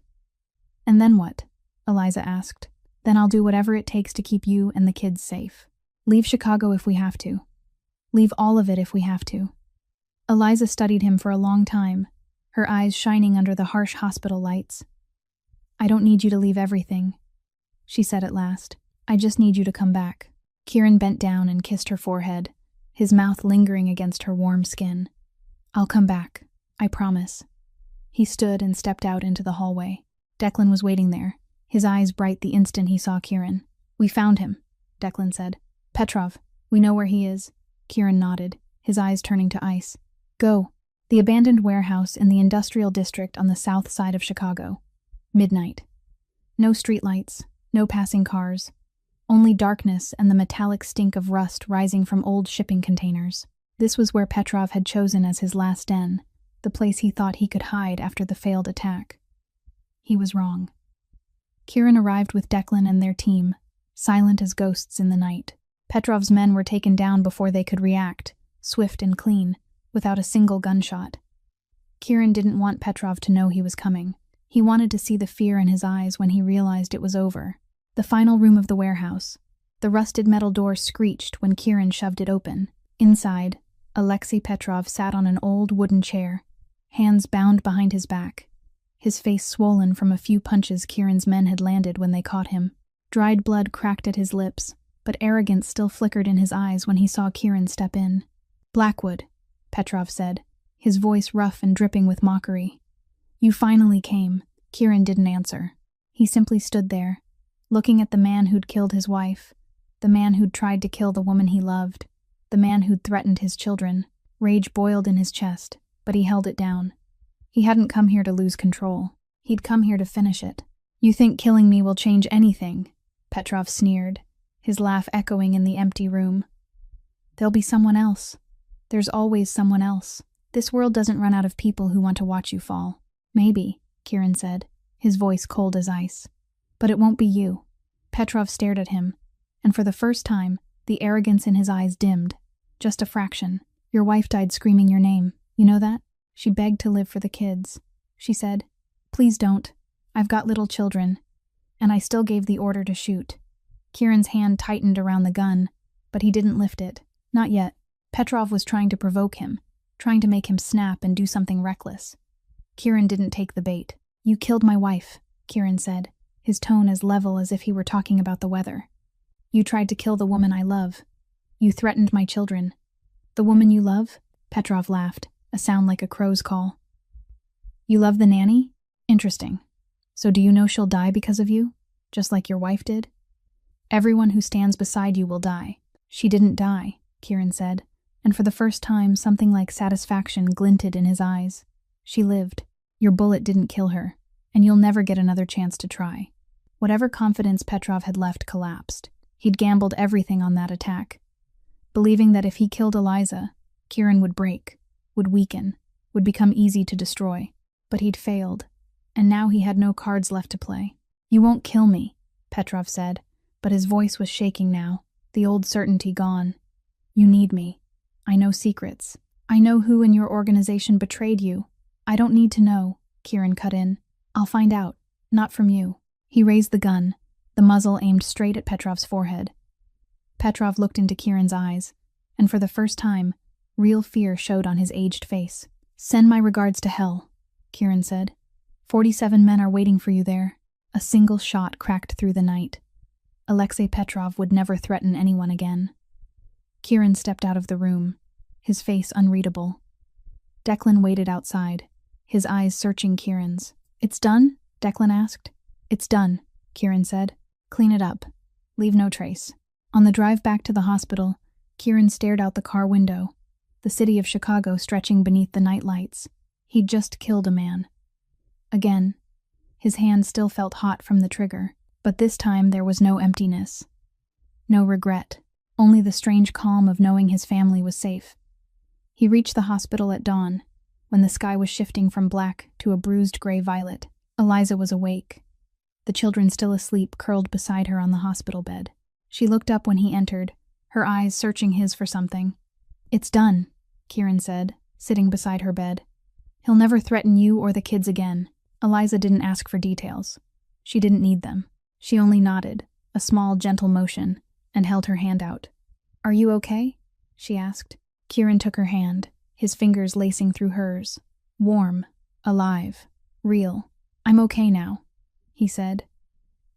A: "And then what?" Eliza asked. "Then I'll do whatever it takes to keep you and the kids safe. Leave Chicago if we have to. Leave all of it if we have to." Eliza studied him for a long time, her eyes shining under the harsh hospital lights. "I don't need you to leave everything," she said at last. "I just need you to come back." Kieran bent down and kissed her forehead, his mouth lingering against her warm skin. "I'll come back, I promise." He stood and stepped out into the hallway. Declan was waiting there, his eyes bright the instant he saw Kieran. "We found him," Declan said. "Petrov, we know where he is." Kieran nodded, his eyes turning to ice. "Go." The abandoned warehouse in the industrial district on the south side of Chicago. Midnight. No streetlights, no passing cars. Only darkness and the metallic stink of rust rising from old shipping containers. This was where Petrov had chosen as his last den, the place he thought he could hide after the failed attack. He was wrong. Kieran arrived with Declan and their team, silent as ghosts in the night. Petrov's men were taken down before they could react, swift and clean, without a single gunshot. Kieran didn't want Petrov to know he was coming. He wanted to see the fear in his eyes when he realized it was over. The final room of the warehouse. The rusted metal door screeched when Kieran shoved it open. Inside, Alexei Petrov sat on an old wooden chair, hands bound behind his back, his face swollen from a few punches Kieran's men had landed when they caught him. Dried blood cracked at his lips, but arrogance still flickered in his eyes when he saw Kieran step in. "Blackwood," Petrov said, his voice rough and dripping with mockery. "You finally came." Kieran didn't answer. He simply stood there, looking at the man who'd killed his wife, the man who'd tried to kill the woman he loved, the man who'd threatened his children. Rage boiled in his chest, but he held it down. He hadn't come here to lose control. He'd come here to finish it. "You think killing me will change anything?" Petrov sneered, his laugh echoing in the empty room. "There'll be someone else. There's always someone else. This world doesn't run out of people who want to watch you fall." "Maybe," Kieran said, his voice cold as ice. "But it won't be you." Petrov stared at him, and for the first time, the arrogance in his eyes dimmed. "Just a fraction. Your wife died screaming your name. You know that? She begged to live for the kids. She said, 'Please don't. I've got little children.' And I still gave the order to shoot." Kieran's hand tightened around the gun, but he didn't lift it. Not yet. Petrov was trying to provoke him, trying to make him snap and do something reckless. Kieran didn't take the bait. "You killed my wife," Kieran said, his tone as level as if he were talking about the weather. "You tried to kill the woman I love. You threatened my children." "The woman you love?" Petrov laughed, a sound like a crow's call. "You love the nanny? Interesting. So do you know she'll die because of you? Just like your wife did?" "Everyone who stands beside you will die." "She didn't die," Kieran said, and for the first time something like satisfaction glinted in his eyes. "She lived. Your bullet didn't kill her, and you'll never get another chance to try." Whatever confidence Petrov had left collapsed. He'd gambled everything on that attack, believing that if he killed Eliza, Kieran would break, would weaken, would become easy to destroy. But he'd failed, and now he had no cards left to play. "You won't kill me," Petrov said, but his voice was shaking now, the old certainty gone. "You need me. I know secrets. I know who in your organization betrayed you." "I don't need to know," Kieran cut in. "I'll find out. Not from you." He raised the gun, the muzzle aimed straight at Petrov's forehead. Petrov looked into Kieran's eyes, and for the first time, real fear showed on his aged face. "Send my regards to hell," Kieran said. 47 men are waiting for you there." A single shot cracked through the night. Alexei Petrov would never threaten anyone again. Kieran stepped out of the room, his face unreadable. Declan waited outside, his eyes searching Kieran's. "It's done?" Declan asked. "It's done," Kieran said. "Clean it up. Leave no trace." On the drive back to the hospital, Kieran stared out the car window, the city of Chicago stretching beneath the night lights. He'd just killed a man. Again. His hand still felt hot from the trigger, but this time there was no emptiness. No regret, only the strange calm of knowing his family was safe. He reached the hospital at dawn, when the sky was shifting from black to a bruised gray violet. Eliza was awake, the children still asleep curled beside her on the hospital bed. She looked up when he entered, her eyes searching his for something. "It's done," Kieran said, sitting beside her bed. "He'll never threaten you or the kids again." Eliza didn't ask for details. She didn't need them. She only nodded, a small, gentle motion, and held her hand out. "Are you okay?" she asked. Kieran took her hand, his fingers lacing through hers. Warm, alive, real. "I'm okay now," he said.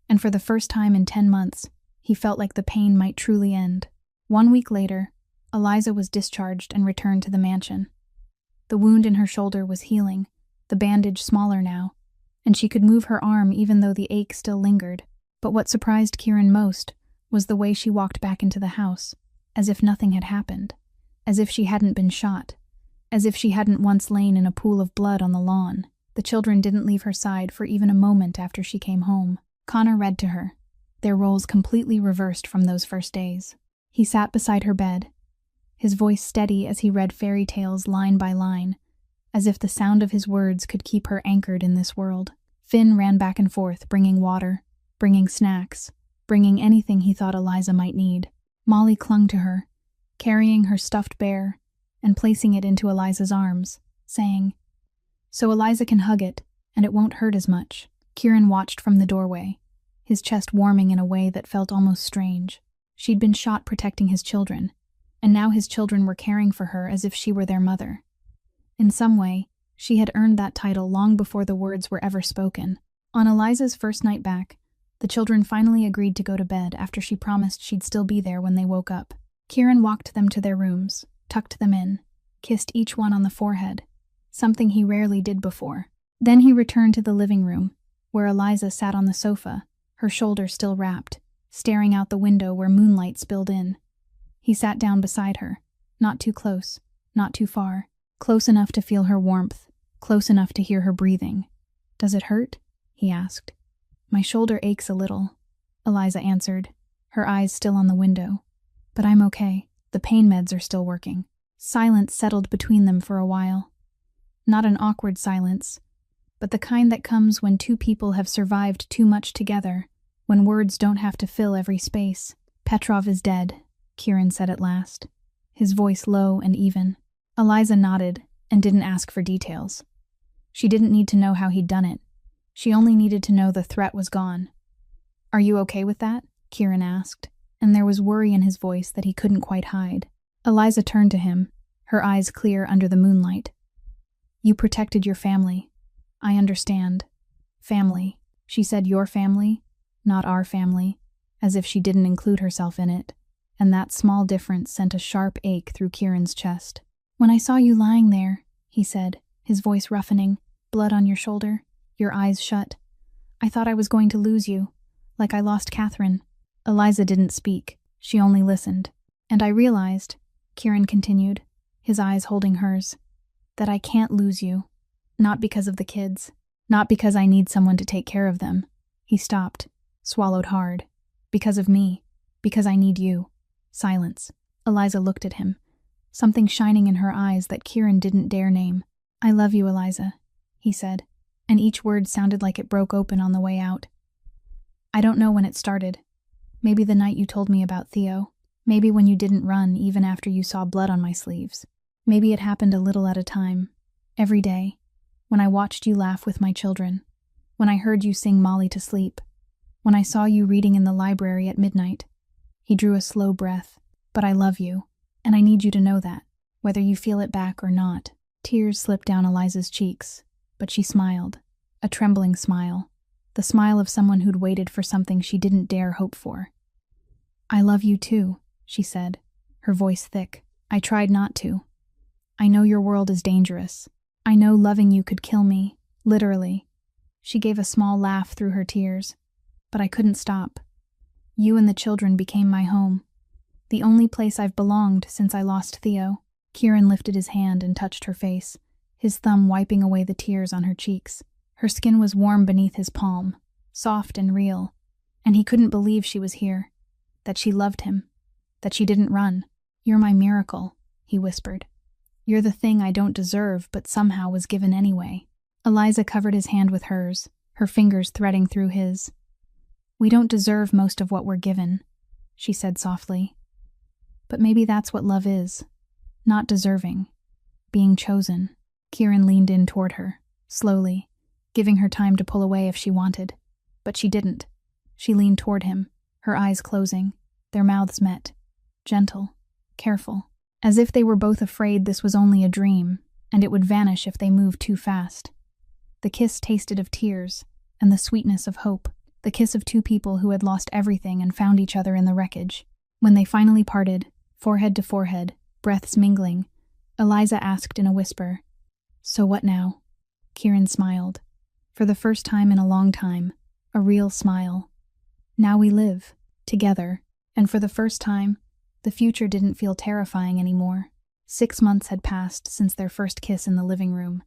A: And for the first time in 10 months, he felt like the pain might truly end. 1 week later, Eliza was discharged and returned to the mansion. The wound in her shoulder was healing, the bandage smaller now, and she could move her arm even though the ache still lingered. But what surprised Kieran most was the way she walked back into the house, as if nothing had happened, as if she hadn't been shot, as if she hadn't once lain in a pool of blood on the lawn. The children didn't leave her side for even a moment after she came home. Connor read to her, their roles completely reversed from those first days. He sat beside her bed, his voice steady as he read fairy tales line by line, as if the sound of his words could keep her anchored in this world. Finn ran back and forth, bringing water, bringing snacks, bringing anything he thought Eliza might need. Molly clung to her, carrying her stuffed bear and placing it into Eliza's arms, saying, So Eliza can hug it, and it won't hurt as much. Kieran watched from the doorway, his chest warming in a way that felt almost strange. She'd been shot protecting his children, and now his children were caring for her as if she were their mother. In some way, she had earned that title long before the words were ever spoken. On Eliza's first night back, the children finally agreed to go to bed after she promised she'd still be there when they woke up. Kieran walked them to their rooms, tucked them in, kissed each one on the forehead, something he rarely did before. Then he returned to the living room, where Eliza sat on the sofa, her shoulder still wrapped, staring out the window where moonlight spilled in. He sat down beside her, not too close, not too far, close enough to feel her warmth, close enough to hear her breathing. "Does it hurt?" he asked. "My shoulder aches a little," Eliza answered, her eyes still on the window. "But I'm okay. The pain meds are still working." Silence settled between them for a while. Not an awkward silence, but the kind that comes when two people have survived too much together, when words don't have to fill every space. "Petrov is dead," Kieran said at last, his voice low and even. Eliza nodded and didn't ask for details. She didn't need to know how he'd done it. She only needed to know the threat was gone. "Are you okay with that?" Kieran asked, and there was worry in his voice that he couldn't quite hide. Eliza turned to him, her eyes clear under the moonlight. "You protected your family. I understand. Family." She said your family, not our family, as if she didn't include herself in it, and that small difference sent a sharp ache through Kieran's chest. "When I saw you lying there," he said, his voice roughening, "blood on your shoulder, your eyes shut, I thought I was going to lose you, like I lost Catherine." Eliza didn't speak. She only listened. "And I realized," Kieran continued, his eyes holding hers, "that I can't lose you. Not because of the kids. Not because I need someone to take care of them." He stopped, swallowed hard. "Because of me. Because I need you." Silence. Eliza looked at him, something shining in her eyes that Kieran didn't dare name. "I love you, Eliza," he said, and each word sounded like it broke open on the way out. "I don't know when it started. Maybe the night you told me about Theo. Maybe when you didn't run even after you saw blood on my sleeves. Maybe it happened a little at a time. Every day. When I watched you laugh with my children. When I heard you sing Molly to sleep. When I saw you reading in the library at midnight." He drew a slow breath. "But I love you, and I need you to know that, whether you feel it back or not." Tears slipped down Eliza's cheeks, but she smiled, a trembling smile, the smile of someone who'd waited for something she didn't dare hope for. "I love you too," she said, her voice thick. "I tried not to. I know your world is dangerous. I know loving you could kill me, literally." She gave a small laugh through her tears. "But I couldn't stop. You and the children became my home. The only place I've belonged since I lost Theo." Kieran lifted his hand and touched her face, his thumb wiping away the tears on her cheeks. Her skin was warm beneath his palm, soft and real, and he couldn't believe she was here, that she loved him, that she didn't run. "You're my miracle," he whispered. "You're the thing I don't deserve but somehow was given anyway." Eliza covered his hand with hers, her fingers threading through his. "We don't deserve most of what we're given," she said softly. "But maybe that's what love is. Not deserving. Being chosen." Kieran leaned in toward her, slowly, giving her time to pull away if she wanted. But she didn't. She leaned toward him, her eyes closing, their mouths met. Gentle, careful, as if they were both afraid this was only a dream, and it would vanish if they moved too fast. The kiss tasted of tears, and the sweetness of hope, the kiss of two people who had lost everything and found each other in the wreckage. When they finally parted, forehead to forehead, breaths mingling, Eliza asked in a whisper, "So what now?" Kieran smiled. For the first time in a long time, a real smile. Now we live, together, and for the first time, the future didn't feel terrifying anymore. 6 months had passed since their first kiss in the living room,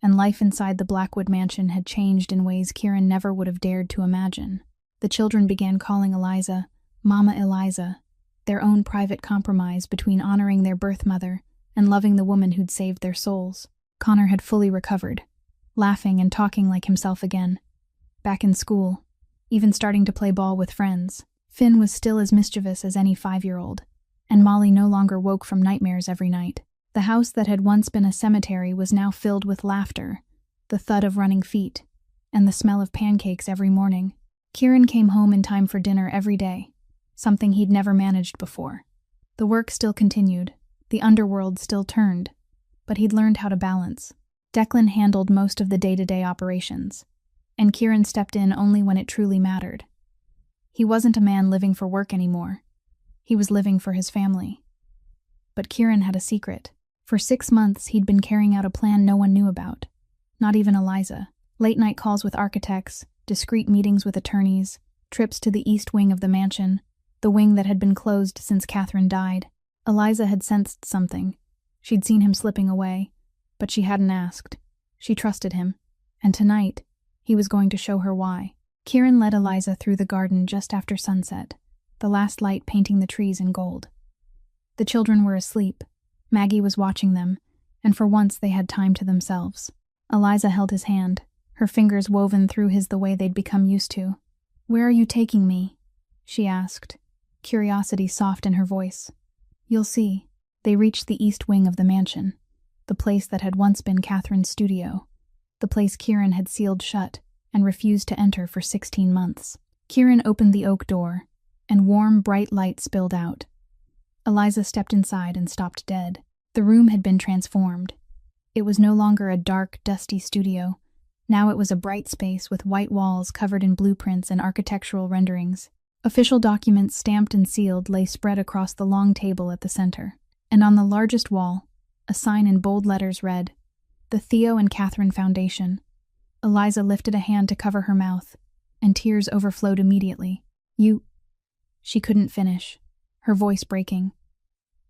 A: and life inside the Blackwood mansion had changed in ways Kieran never would have dared to imagine. The children began calling Eliza, Mama Eliza, their own private compromise between honoring their birth mother and loving the woman who'd saved their souls. Connor had fully recovered, laughing and talking like himself again. Back in school, even starting to play ball with friends. Finn was still as mischievous as any 5-year-old, and Molly no longer woke from nightmares every night. The house that had once been a cemetery was now filled with laughter, the thud of running feet, and the smell of pancakes every morning. Kieran came home in time for dinner every day, something he'd never managed before. The work still continued, the underworld still turned, but he'd learned how to balance. Declan handled most of the day-to-day operations, and Kieran stepped in only when it truly mattered. He wasn't a man living for work anymore. He was living for his family. But Kieran had a secret. For 6 months, he'd been carrying out a plan no one knew about. Not even Eliza. Late-night calls with architects, discreet meetings with attorneys, trips to the east wing of the mansion, the wing that had been closed since Catherine died. Eliza had sensed something. She'd seen him slipping away, but she hadn't asked. She trusted him, and tonight, he was going to show her why. Kieran led Eliza through the garden just after sunset, the last light painting the trees in gold. The children were asleep. Maggie was watching them, and for once they had time to themselves. Eliza held his hand, her fingers woven through his the way they'd become used to. "Where are you taking me?" she asked, curiosity soft in her voice. "You'll see." They reached the east wing of the mansion, the place that had once been Catherine's studio, the place Kieran had sealed shut and refused to enter for 16 months. Kieran opened the oak door, and warm, bright light spilled out. Eliza stepped inside and stopped dead. The room had been transformed. It was no longer a dark, dusty studio. Now it was a bright space with white walls covered in blueprints and architectural renderings. Official documents stamped and sealed lay spread across the long table at the center. And on the largest wall, a sign in bold letters read, "The Theo and Catherine Foundation." Eliza lifted a hand to cover her mouth, and tears overflowed immediately. "You—" She couldn't finish, her voice breaking.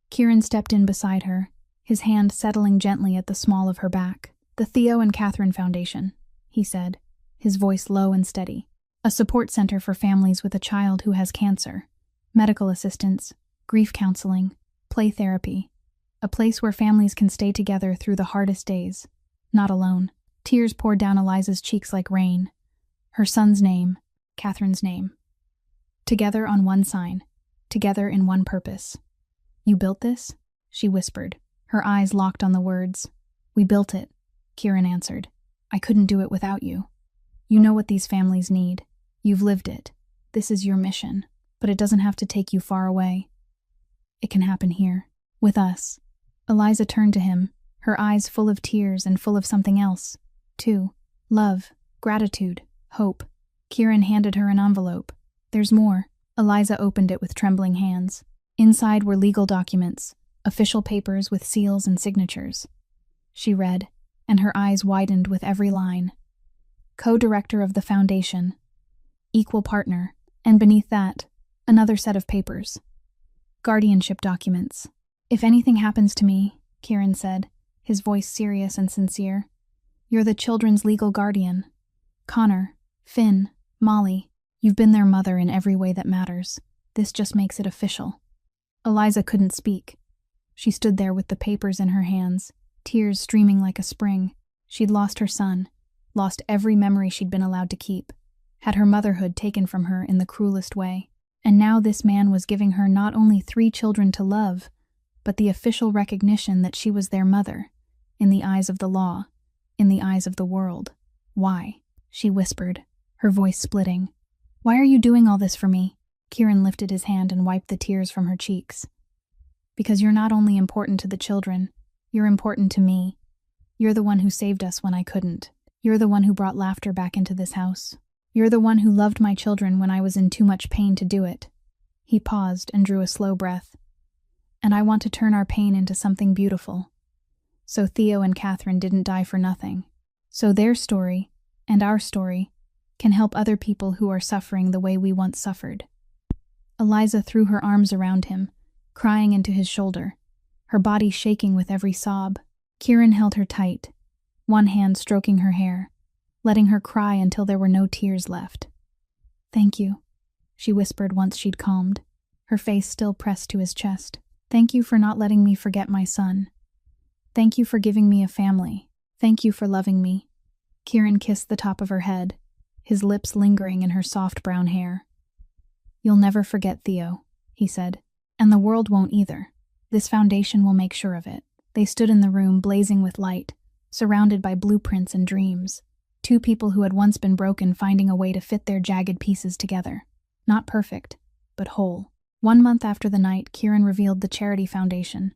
A: Kieran stepped in beside her, his hand settling gently at the small of her back. "The Theo and Catherine Foundation," he said, his voice low and steady. "A support center for families with a child who has cancer, medical assistance, grief counseling, play therapy, a place where families can stay together through the hardest days, not alone." Tears poured down Eliza's cheeks like rain. Her son's name, Catherine's name. Together on one sign, together in one purpose. "You built this?" she whispered, her eyes locked on the words. "We built it," Kieran answered. "I couldn't do it without you. You know what these families need. You've lived it. This is your mission. But it doesn't have to take you far away. It can happen here, with us." Eliza turned to him, her eyes full of tears and full of something else, too. Love, gratitude, hope. Kieran handed her an envelope. "There's more." Eliza opened it with trembling hands. Inside were legal documents, official papers with seals and signatures. She read, and her eyes widened with every line. Co-director of the foundation, equal partner, and beneath that, another set of papers. Guardianship documents. "If anything happens to me," Kieran said, his voice serious and sincere, "you're the children's legal guardian. Connor, Finn, Molly, you've been their mother in every way that matters. This just makes it official." Eliza couldn't speak. She stood there with the papers in her hands, tears streaming like a spring. She'd lost her son, lost every memory she'd been allowed to keep, had her motherhood taken from her in the cruelest way. And now this man was giving her not only 3 children to love, but the official recognition that she was their mother, in the eyes of the law, in the eyes of the world. "Why?" she whispered, her voice splitting. "Why are you doing all this for me?" Kieran lifted his hand and wiped the tears from her cheeks. "Because you're not only important to the children, you're important to me. You're the one who saved us when I couldn't. You're the one who brought laughter back into this house. You're the one who loved my children when I was in too much pain to do it." He paused and drew a slow breath. "And I want to turn our pain into something beautiful. So Theo and Catherine didn't die for nothing. So their story, and our story, can help other people who are suffering the way we once suffered." Eliza threw her arms around him, crying into his shoulder, her body shaking with every sob. Kieran held her tight, one hand stroking her hair, letting her cry until there were no tears left. "Thank you," she whispered once she'd calmed, her face still pressed to his chest. "Thank you for not letting me forget my son. Thank you for giving me a family. Thank you for loving me." Kieran kissed the top of her head, his lips lingering in her soft brown hair. "You'll never forget Theo," he said, "and the world won't either. This foundation will make sure of it." They stood in the room blazing with light, surrounded by blueprints and dreams. Two people who had once been broken finding a way to fit their jagged pieces together. Not perfect, but whole. 1 month after the night, Kieran revealed the charity foundation.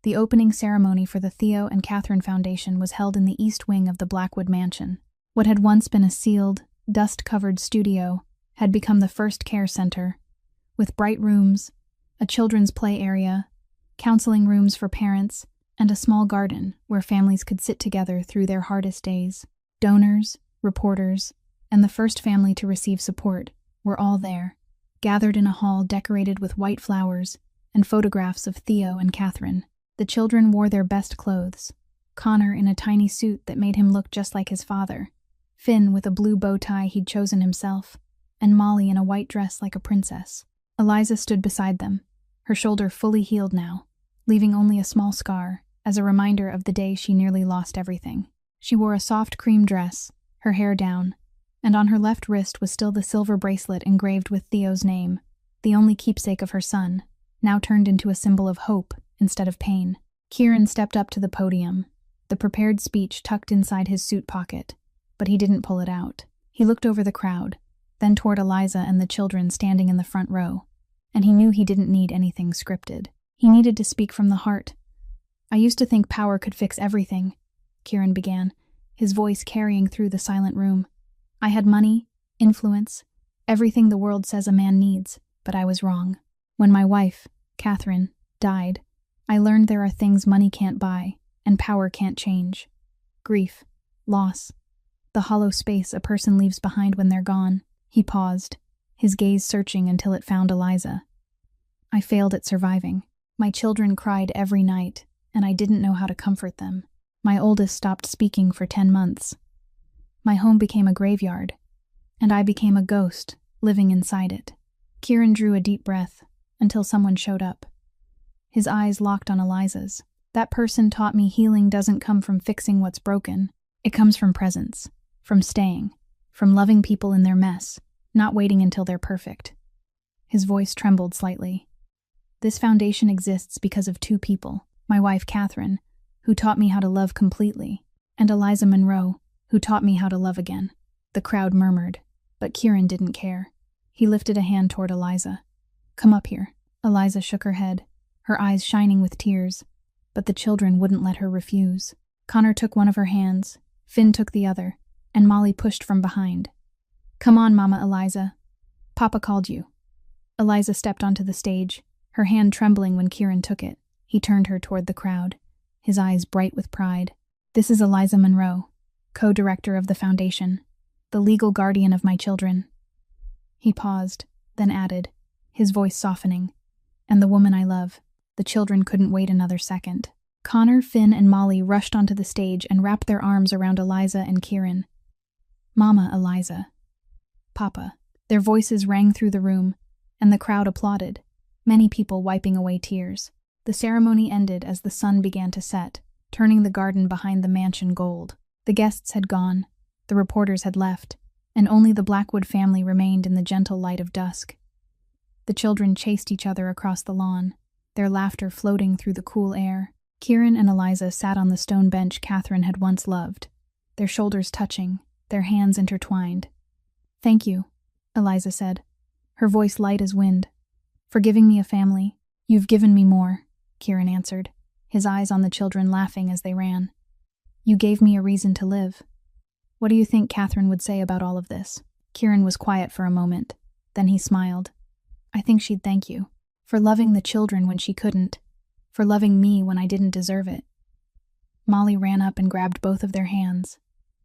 A: The opening ceremony for the Theo and Catherine Foundation was held in the east wing of the Blackwood Mansion. What had once been a sealed, dust-covered studio had become the first care center, with bright rooms, a children's play area, counseling rooms for parents, and a small garden where families could sit together through their hardest days. Donors, reporters, and the first family to receive support were all there, gathered in a hall decorated with white flowers and photographs of Theo and Catherine. The children wore their best clothes, Connor in a tiny suit that made him look just like his father, Finn with a blue bow tie he'd chosen himself, and Molly in a white dress like a princess. Eliza stood beside them, her shoulder fully healed now, leaving only a small scar as a reminder of the day she nearly lost everything. She wore a soft cream dress, her hair down, and on her left wrist was still the silver bracelet engraved with Theo's name, the only keepsake of her son, now turned into a symbol of hope instead of pain. Kieran stepped up to the podium, the prepared speech tucked inside his suit pocket, but he didn't pull it out. He looked over the crowd, then toward Eliza and the children standing in the front row, and he knew he didn't need anything scripted. He needed to speak from the heart. "I used to think power could fix everything," Kieran began, his voice carrying through the silent room. "I had money, influence, everything the world says a man needs, but I was wrong. When my wife, Catherine, died, I learned there are things money can't buy and power can't change. Grief, loss, the hollow space a person leaves behind when they're gone." He paused, his gaze searching until it found Eliza. "I failed at surviving. My children cried every night, and I didn't know how to comfort them. My oldest stopped speaking for 10 months. My home became a graveyard, and I became a ghost living inside it." Kieran drew a deep breath until someone showed up. His eyes locked on Eliza's. "That person taught me healing doesn't come from fixing what's broken. It comes from presence, from staying, from loving people in their mess, not waiting until they're perfect." His voice trembled slightly. "This foundation exists because of 2 people, my wife Catherine, who taught me how to love completely, and Eliza Monroe, who taught me how to love again." The crowd murmured, but Kieran didn't care. He lifted a hand toward Eliza. "Come up here." Eliza shook her head, her eyes shining with tears, but the children wouldn't let her refuse. Connor took one of her hands, Finn took the other, and Molly pushed from behind. "Come on, Mama Eliza. Papa called you." Eliza stepped onto the stage, her hand trembling when Kieran took it. He turned her toward the crowd, his eyes bright with pride. "This is Eliza Monroe, co-director of the foundation, the legal guardian of my children." He paused, then added, his voice softening, "And the woman I love." The children couldn't wait another second. Connor, Finn, and Molly rushed onto the stage and wrapped their arms around Eliza and Kieran. "Mama Eliza. Papa." Their voices rang through the room, and the crowd applauded, many people wiping away tears. The ceremony ended as the sun began to set, turning the garden behind the mansion gold. The guests had gone, the reporters had left, and only the Blackwood family remained in the gentle light of dusk. The children chased each other across the lawn, their laughter floating through the cool air. Kieran and Eliza sat on the stone bench Catherine had once loved, their shoulders touching, their hands intertwined. "Thank you," Eliza said, her voice light as wind. "For giving me a family. You've given me more," Kieran answered, his eyes on the children laughing as they ran. "You gave me a reason to live." "What do you think Catherine would say about all of this?" Kieran was quiet for a moment, then he smiled. "I think she'd thank you. For loving the children when she couldn't. For loving me when I didn't deserve it." Molly ran up and grabbed both of their hands.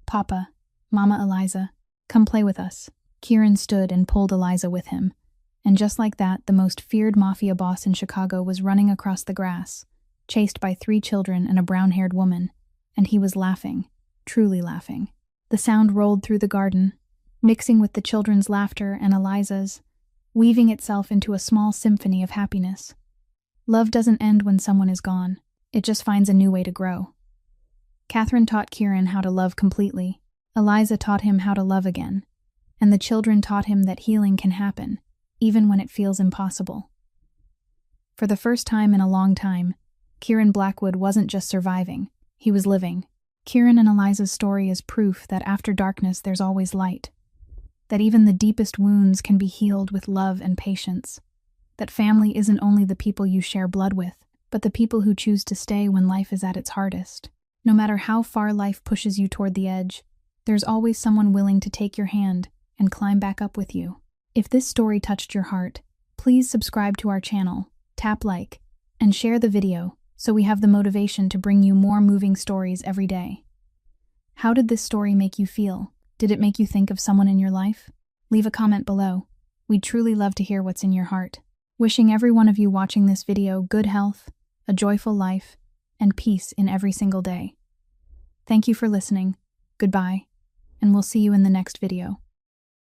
A: "Papa, Mama Eliza, come play with us." Kieran stood and pulled Eliza with him, and just like that, the most feared mafia boss in Chicago was running across the grass, chased by 3 children and a brown-haired woman, and he was laughing, truly laughing. The sound rolled through the garden, mixing with the children's laughter and Eliza's, weaving itself into a small symphony of happiness. Love doesn't end when someone is gone. It just finds a new way to grow. Catherine taught Kieran how to love completely. Eliza taught him how to love again. And the children taught him that healing can happen, even when it feels impossible. For the first time in a long time, Kieran Blackwood wasn't just surviving, he was living. Kieran and Eliza's story is proof that after darkness there's always light, that even the deepest wounds can be healed with love and patience, that family isn't only the people you share blood with, but the people who choose to stay when life is at its hardest. No matter how far life pushes you toward the edge, there's always someone willing to take your hand and climb back up with you. If this story touched your heart, please subscribe to our channel, tap like, and share the video so we have the motivation to bring you more moving stories every day. How did this story make you feel? Did it make you think of someone in your life? Leave a comment below. We'd truly love to hear what's in your heart. Wishing every one of you watching this video good health, a joyful life, and peace in every single day. Thank you for listening. Goodbye, and we'll see you in the next video.